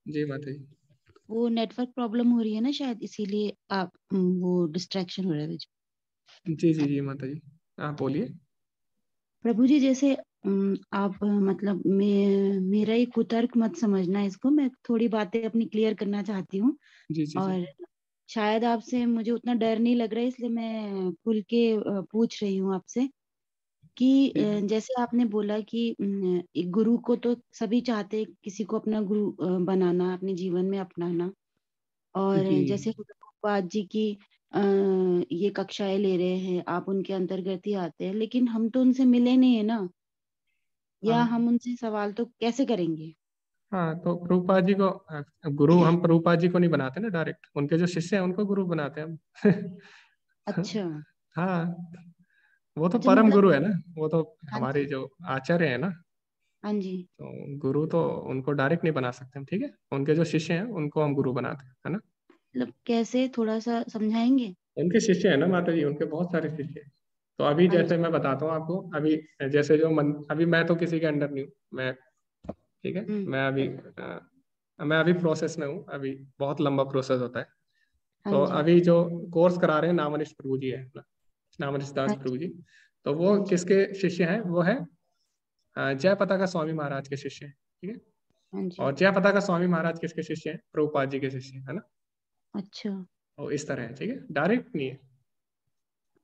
जी माता जी। वो नेटवर्क प्रॉब्लम हो रही है ना शायद, इसीलिए आप वो डिस्ट्रैक्शन हो रहा है। जी जी जी माता जी आप बोलिए। प्रभु जी जैसे आप मतलब मेरा ही कुतर्क मत समझना इसको, मैं थोड़ी बातें अपनी क्लियर करना चाहती हूँ। जी जी और जी शायद आपसे मुझे उतना डर नहीं लग रहा है, इसलिए मैं खुल के पूछ रही हूँ आपसे कि जैसे आपने बोला कि एक गुरु को तो सभी चाहते हैं किसी को अपना गुरु बनाना, अपने जीवन में अपनाना। और जी जैसे प्रभुपाद जी की ये कक्षाएं ले रहे हैं, आप उनके अंतर्गत ही आते हैं, लेकिन हम तो उनसे मिले नहीं है ना, या हाँ हम उनसे सवाल तो कैसे करेंगे? हाँ, तो प्रभुपाद जी को गुरु हम प्रभुपाद जी को नहीं बनाते ना डायरेक्ट, उनके जो शिष्य हैं उनको गुरु बनाते हैं हम। अच्छा। हाँ, वो तो अच्छा परम मतलब। गुरु है ना, वो तो हाँ हमारे जी। जो आचार्य है ना, हाँ जी। तो गुरु तो उनको डायरेक्ट नहीं बना सकते हम, ठीक है, उनके जो शिष्य हैं उनको हम गुरु बनाते हैं, है ना। मतलब कैसे, थोड़ा सा समझाएंगे? उनके शिष्य है ना माता जी, उनके बहुत सारे शिष्य हैं। तो अभी हाँ जैसे जी। मैं बताता हूँ आपको, अभी जैसे अभी मैं तो किसी के अंडर नहीं हूँ मैं, ठीक है, हम्म। मैं अभी प्रोसेस में हूँ, अभी बहुत लंबा प्रोसेस होता है। हाँ तो जी। अभी जो कोर्स करा रहे हैं नामनिष्ठ प्रभु जी है ना, नामनिष्ठ दास हाँ प्रभु जी। जी, तो वो हाँ जी। किसके शिष्य हैं? वो है जय पताका स्वामी महाराज के शिष्य हैं, ठीक है। हाँ जी। और जय पताका स्वामी महाराज किसके शिष्य हैं? प्रभुपाद जी के शिष्य हैं, है ना। अच्छा। तो इस तरह है, ठीक है, डायरेक्ट नहीं है।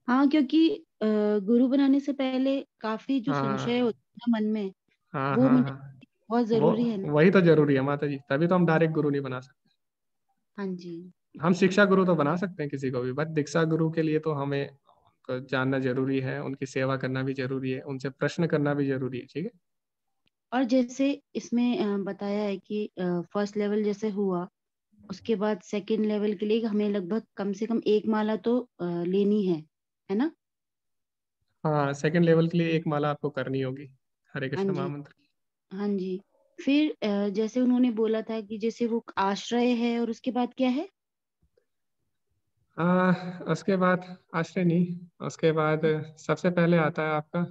हाँ, क्योंकि गुरु बनाने से पहले काफी जो संशय हाँ होता है ना मन में, हाँ वो हाँ मिटाना हाँ, बहुत वो जरूरी है ना। वही तो जरूरी है माता जी, तभी तो हम डायरेक्ट गुरु नहीं बना सकते। हाँ जी। हम शिक्षा गुरु तो बना सकते हैं किसी को भी, बट दीक्षा गुरु के लिए तो हमें उनको जानना जरूरी है, उनकी सेवा करना भी जरूरी है, उनसे प्रश्न करना भी जरूरी है, ठीक है। और जैसे इसमें बताया है कि फर्स्ट लेवल जैसे हुआ, उसके बाद सेकंड लेवल के लिए हमें लगभग कम से कम एक माला तो लेनी है ना? हाँ, सेकंड लेवल के लिए एक माला आपको करनी होगी हरे हाँ कृष्ण जी। महामंत्र की। हाँ जी। फिर जैसे उन्होंने बोला था कि जैसे वो आश्रय है, और उसके बाद क्या है? उसके बाद आश्रय नहीं, उसके बाद सबसे पहले आता है आपका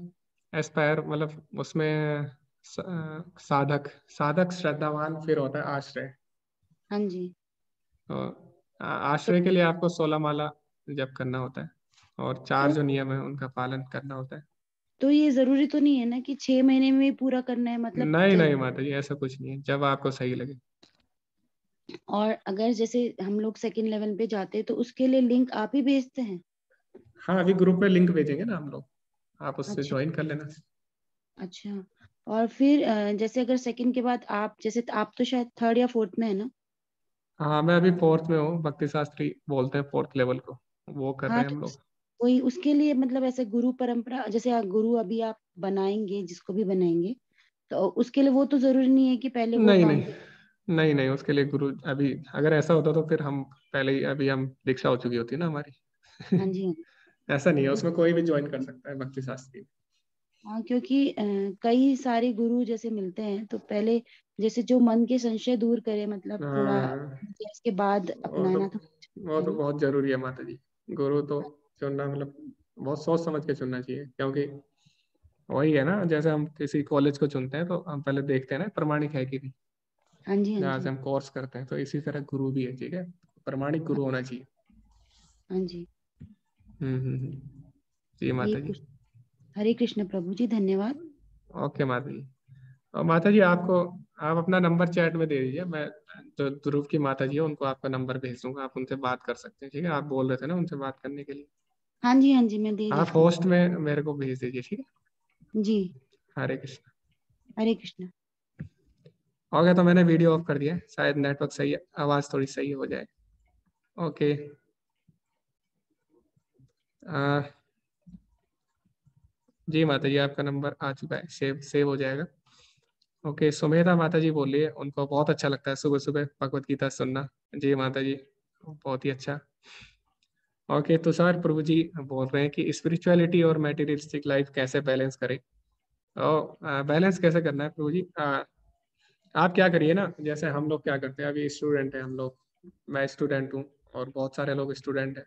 एस्पायर, मतलब उसमें साधक, साधक श्रद्धावान, फिर होता है आश्रय। हाँ जी। तो तो आश्रय के लिए आपको 16 माला जप करना होता है, और 4 तो जो नियम है उनका पालन करना होता है। तो ये जरूरी तो नहीं है ना कि 6 महीने में ही पूरा करना है, मतलब नहीं जब। नहीं माता जी, ऐसा कुछ नहीं है, जब आपको सही लगे। और अगर जैसे हम लोग सेकंड लेवल पे जाते हैं तो उसके लिए लिंक आप ही भेजते हैं? हाँ, अभी ग्रुप में लिंक भेजेंगे ना हम लोग, आप उससे अच्छा ज्वाइन कर लेना। अच्छा। और फिर जैसे अगर सेकंड के बाद आप, जैसे आप तो शायद थर्ड या फोर्थ में है ना? हाँ, मैं अभी फोर्थ में हूँ, भक्ति शास्त्री बोलते हैं फोर्थ लेवल को, वो कर रहे हाँ हैं तो हम लोग। वही उसके लिए मतलब ऐसे गुरु परंपरा, जैसे गुरु अभी आप बनाएंगे जिसको भी बनाएंगे, तो उसके लिए वो तो जरूरी नहीं है कि पहले वो नहीं काम नहीं नहीं नहीं, उसके लिए गुरु अभी अगर ऐसा होता तो फिर हम पहले ही, अभी हम दीक्षा हो चुकी होती ना हमारी। हाँ जी हाँ। ऐसा नहीं है, उसमें कोई भी ज्वाइन कर सकता है भक्ति शास्त्री। हाँ क्योंकि कई सारे गुरु जैसे मिलते हैं तो पहले जैसे जो मन के संशय दूर करे, मतलब थोड़ा हाँ, इसके बाद अपनाना तो वो है तो ना। बहुत जरूरी है माता जी। गुरु तो चुनना मतलब बहुत सोच समझ के चुनना चाहिए, क्योंकि वही है ना, जैसे हम किसी कॉलेज को चुनते हैं तो हम पहले देखते हैं ना प्रमाणिक है कि नहीं, हाँ जी हाँ जहाँ से जी। हम कोर्स करते हैं, तो इसी तरह गुरु भी है, ठीक है, प्रमाणिक गुरु होना चाहिए। हाँ जी। जी हरे माता जी। कृष्ण, हरे कृष्ण प्रभु जी, धन्यवाद। ओके माता जी। और माता जी आपको, आप अपना नंबर चैट में दे दीजिए, मैं जो ध्रुव की माता जी है उनको आपका नंबर भेज दूंगा, आप उनसे बात कर सकते हैं, ठीक है, आप बोल रहे थे ना उनसे बात करने के लिए। हाँ जी मैं दे आप देती हूँ। होस्ट में मेरे को भेज दीजिए, ठीक है। जी। हरे कृष्ण। हरे कृष्ण। हो गया, तो मैंने वीडियो ऑफ कर दिया है, शायद नेटवर्क सही है, आवाज़ थोड़ी सही हो जाए। ओके। जी माता जी, आपका नंबर आ चुका है, सेव सेव हो जाएगा। ओके, सुमेधा माता जी बोल रही है, उनको बहुत अच्छा लगता है सुबह सुबह भगवत गीता सुनना। जी माता जी, बहुत ही अच्छा। ओके, तुषार प्रभु जी बोल रहे हैं कि स्पिरिचुअलिटी और मटेरियलिस्टिक लाइफ कैसे बैलेंस करें। तो बैलेंस कैसे करना है प्रभु जी, आप क्या करिए ना, जैसे हम लोग क्या करते हैं, अभी स्टूडेंट हैं हम लोग, मैं स्टूडेंट हूँ और बहुत सारे लोग स्टूडेंट हैं।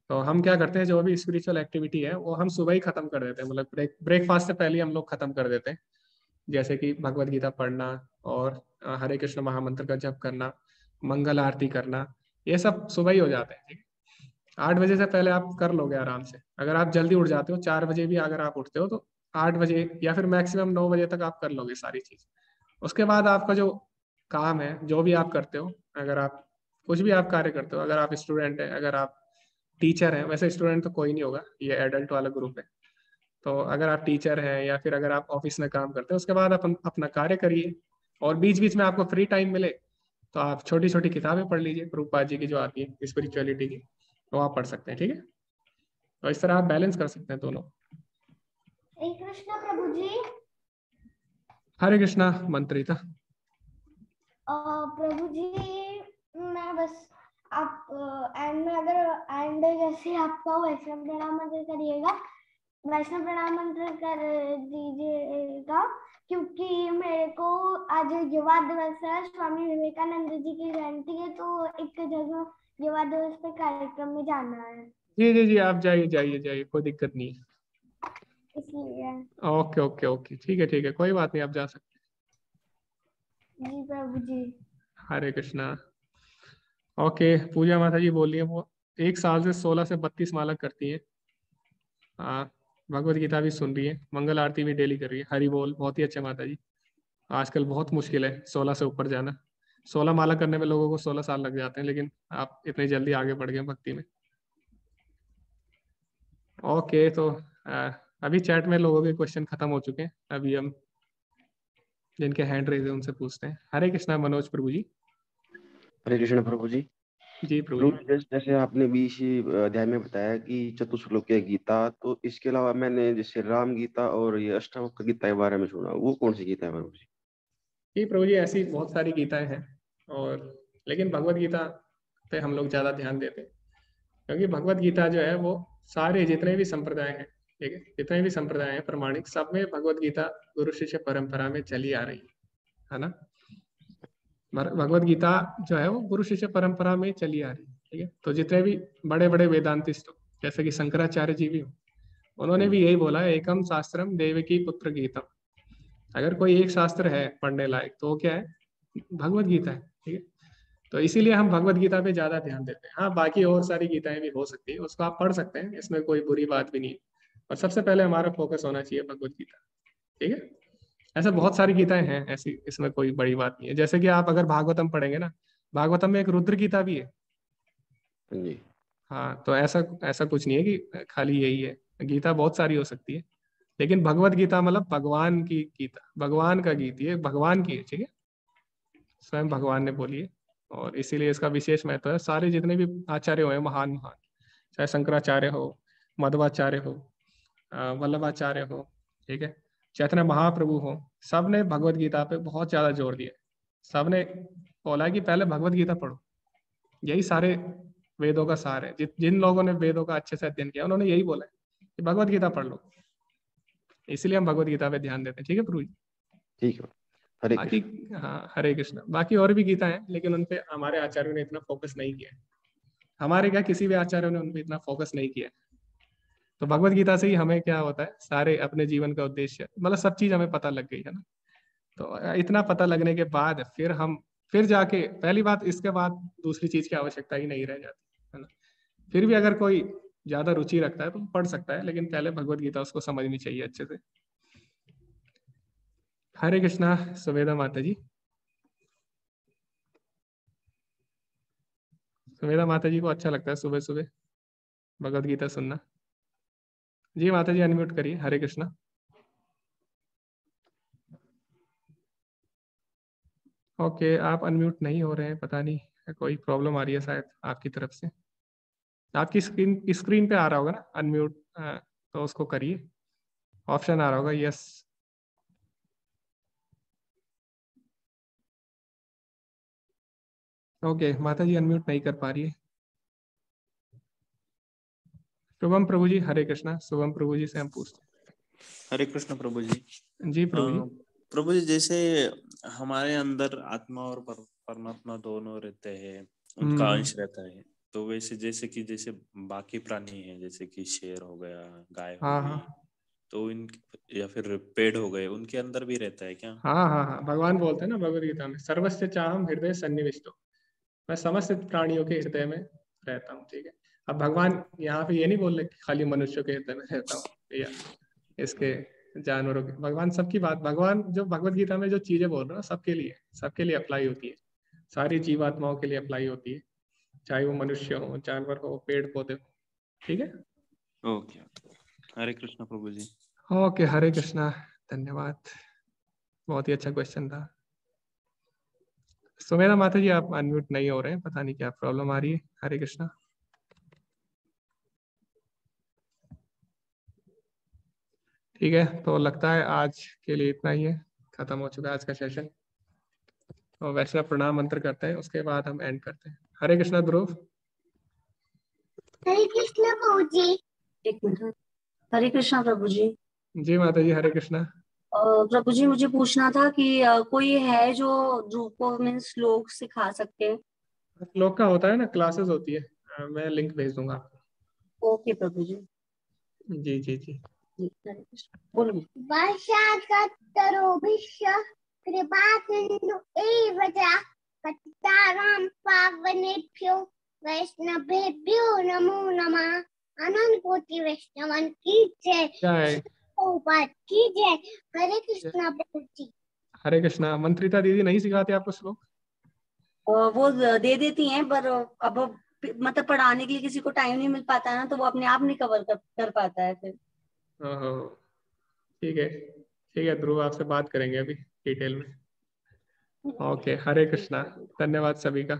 तो हम क्या करते हैं, जो भी स्पिरिचुअल एक्टिविटी है वो हम सुबह ही खत्म कर देते हैं, मतलब ब्रेकफास्ट से पहले हम लोग खत्म कर देते हैं। जैसे कि भगवत गीता पढ़ना और हरे कृष्ण महामंत्र का जप करना, मंगल आरती करना, ये सब सुबह ही हो जाते हैं, ठीक है। 8 बजे से पहले आप कर लोगे आराम से, अगर आप जल्दी उठ जाते हो, 4 बजे भी अगर आप उठते हो तो 8 बजे या फिर मैक्सिमम 9 बजे तक आप कर लोगे सारी चीज। उसके बाद आपका जो काम है, जो भी आप करते हो, अगर आप कुछ भी आप कार्य करते हो, अगर आप स्टूडेंट है, अगर आप टीचर हैं, वैसे स्टूडेंट तो कोई नहीं होगा, ये एडल्ट वाला ग्रुप है, तो अगर आप टीचर हैं या फिर अगर आप ऑफिस में काम करते हैं, उसके बाद आप अपना कार्य करिए, और बीच बीच में आपको फ्री टाइम मिले तो आप छोटी छोटी किताबें पढ़ लीजिए, प्रभुपाद जी की जो आती है स्पिरिचुअलिटी की, तो आप पढ़ सकते हैं, ठीक है। तो इस तरह आप बैलेंस कर सकते हैं दोनों। हरे कृष्ण प्रभु जी। हरे कृष्णा मंत्रिता। प्रभु जी, मैं बस आप एंड में अगर एंड जैसे आपका वैष्णव प्रणाम मंत्र करिएगा, वैष्णव प्रणाम मंत्र कर दीजिएगा, क्योंकि मेरे को आज युवा दिवस है, स्वामी विवेकानंद जी की जयंती है, तो एक जगह युवा दिवस पे कार्यक्रम में जाना है, जी जी जी, आप जाइए जाइए जाइए, कोई दिक्कत नहीं है। इसलिए। ओके ओके ओके, ठीक है, कोई बात नहीं, आप जा सकते जी प्रभु जी। हैं। हरे कृष्णा। ओके, पूजा माता जी बोल रही है वो 1 साल से 16 से 32 माला करती है। हाँ, भगवत गीता भी सुन रही है, मंगल आरती भी डेली कर रही है, हरि बोल, बहुत ही अच्छा माता जी। आजकल बहुत मुश्किल है 16 से ऊपर जाना, 16 माला करने में लोगों को 16 साल लग जाते हैं, लेकिन आप इतनी जल्दी आगे बढ़ गए भक्ति में। ओके, तो अभी चैट में लोगों के क्वेश्चन खत्म हो चुके हैं, अभी हम जिनके हैंड रेज है उनसे पूछते हैं। हरे कृष्णा मनोज प्रभु जी। हरे कृष्ण प्रभु जी। जी प्रभु प्रभु जी। जी, जैसे आपने 20 अध्याय में बताया कि चतुश्लोकीय गीता, तो इसके अलावा मैंने जैसे राम गीता और ये अष्टावक्र गीता के बारे में सुना, वो कौन सी गीता है प्रभु जी? जी प्रभु जी, ऐसी बहुत सारी गीताएं हैं, और लेकिन भगवत गीता पे हम लोग ज्यादा ध्यान देते हैं, क्योंकि भगवत गीता जो है वो सारे जितने भी संप्रदाय हैं, ठीक है, जितने भी संप्रदाय हैं प्रमाणिक, सब में भगवत गीता गुरु शिष्य परंपरा में चली आ रही है ना। भगवत गीता जो है वो गुरु शिष्य परंपरा में चली आ रही है, ठीक है। तो जितने भी बड़े बड़े वेदांतिस्ट हो, जैसे कि शंकराचार्य जी भी हो, उन्होंने भी यही बोला है, एकम शास्त्रम देवकी पुत्र गीतम। अगर कोई एक शास्त्र है पढ़ने लायक तो वो क्या है, भगवत गीता है, ठीक है। तो इसीलिए हम भगवत गीता पे ज्यादा ध्यान देते हैं। हाँ, बाकी और सारी गीताएं भी हो सकती है, उसको आप पढ़ सकते हैं, इसमें कोई बुरी बात भी नहीं है, और सबसे पहले हमारा फोकस होना चाहिए भगवत गीता, ठीक है। ऐसे बहुत सारी गीताएं हैं ऐसी, इसमें कोई बड़ी बात नहीं है। जैसे कि आप अगर भागवतम पढ़ेंगे ना, भागवतम में एक रुद्र गीता भी है। जी। हाँ, तो ऐसा ऐसा कुछ नहीं है कि खाली यही है, गीता बहुत सारी हो सकती है, लेकिन भगवत गीता मतलब भगवान की गीता, भगवान का गीत, ये भगवान की है, ठीक है, स्वयं भगवान ने बोली है, और इसीलिए इसका विशेष महत्व है। सारे जितने भी आचार्य हुए महान महान, चाहे शंकराचार्य हो, मध्वाचार्य हो, वल्लभाचार्य हो, ठीक है, चैतन्य महाप्रभु हो, सब ने भगवत गीता पे बहुत ज्यादा जोर दिया। सब ने बोला कि पहले भगवत गीता पढ़ो, यही सारे वेदों का सार है। जिन लोगों ने वेदों का अच्छे से अध्ययन किया उन्होंने यही बोला है कि भगवत गीता पढ़ लो, इसलिए हम भगवत गीता पे ध्यान देते हैं। ठीक है प्रभु जी। ठीक है, हरे बाकी कृष्ण। हाँ, हरे कृष्ण। बाकी और भी गीता है, लेकिन उनपे हमारे आचार्यों ने इतना फोकस नहीं किया है। हमारे क्या, किसी भी आचार्यों ने उनपे इतना फोकस नहीं किया है। तो भगवत गीता से ही हमें क्या होता है, सारे अपने जीवन का उद्देश्य, मतलब सब चीज हमें पता लग गई है ना। तो इतना पता लगने के बाद फिर जाके, पहली बात, इसके बाद दूसरी चीज की आवश्यकता ही नहीं रह जाती है ना। फिर भी अगर कोई ज्यादा रुचि रखता है तो पढ़ सकता है, लेकिन पहले भगवत गीता उसको समझनी चाहिए अच्छे से। हरे कृष्णा सुवेदा माता जी। सुवेदा माता जी को अच्छा लगता है सुबह सुबह भगवत गीता सुनना। जी माता जी अनम्यूट करिए। हरे कृष्णा। ओके, आप अनम्यूट नहीं हो रहे हैं, पता नहीं कोई प्रॉब्लम आ रही है शायद आपकी तरफ से। आपकी स्क्रीन पे आ रहा होगा ना अनम्यूट, तो उसको करिए, ऑप्शन आ रहा होगा यस। ओके, माता जी अनम्यूट नहीं कर पा रही है। शुभम प्रभु जी हरे कृष्णा। शुभम प्रभु जी से हम पूछते हरे कृष्ण प्रभु जी। हैं। जी प्रभु जी। प्रभु जी, जैसे हमारे अंदर आत्मा और परमात्मा दोनों रहते हैं, उनका अंश रहता है, तो वैसे जैसे बाकी प्राणी है, जैसे कि शेर हो गया, गाय हो हाँ गई, हाँ तो इन या फिर पेड़ हो गए, उनके अंदर भी रहता है क्या? हाँ हाँ हाँ, भगवान बोलते हैं ना भगवद गीता में, सर्वस्य चाहम हृदय सन्निविष्टो, मैं समस्त प्राणियों के हृदय में रहता हूँ। ठीक है, अब भगवान यहाँ पे ये नहीं बोल रहे कि खाली मनुष्यों के हृदय में रहता हूँ या इसके जानवरों के, भगवान सबकी बात, भगवान जो भगवत गीता में जो चीजें बोल रहे हैं सबके लिए अप्लाई होती है, सारी जीवात्माओं के लिए अप्लाई होती है, चाहे वो मनुष्य हो, जानवर हो, पेड़ पौधे हो। ठीक है, ओके, हरे कृष्ण प्रभु जी। ओके, हरे कृष्णा। धन्यवाद, बहुत ही अच्छा क्वेश्चन था। सुमेधा माता जी आप अनम्यूट नहीं हो रहे हैं, पता नहीं क्या प्रॉब्लम आ रही है। हरे कृष्णा। ठीक है, तो लगता है आज के लिए इतना ही है, खत्म हो चुका है आज का सेशन। तो वैसे प्रणाम मंत्र करते हैं, उसके बाद हम एंड करते हैं। हरे कृष्णा ध्रुव। हरे कृष्ण प्रभु जी। एक मिनट। हरे कृष्णा प्रभु जी। जी माता जी हरे कृष्णा। प्रभु जी मुझे पूछना था कि कोई है जो ध्रुव को मीन्स श्लोक सिखा सके? श्लोक का होता है ना, क्लासेस होती है, मैं लिंक भेज दूंगा आपको। ओके प्रभु जी। जी जी जी। हरे कृष्ण। बोलो। वर्षाकरोभिश्च कृपासिन्धु एव च पतितानां पावनेभ्यो वैष्णवेभ्यो नमो नमः। अनंत कोटि वैष्णवन की जय। जय। प्रभुपाद की जय। हरे कृष्णा प्रभु जी। हरे कृष्णा। मंत्रिता दीदी नहीं सिखाते आपको श्लोक? वो दे देती हैं, पर अब मतलब पढ़ाने के लिए किसी को टाइम नहीं मिल पाता है ना, तो वो अपने आप नहीं कवर कर पाता है फिर। ठीक है, ठीक है ध्रुव, आपसे बात करेंगे अभी डिटेल में। ओके, हरे कृष्णा। धन्यवाद सभी का।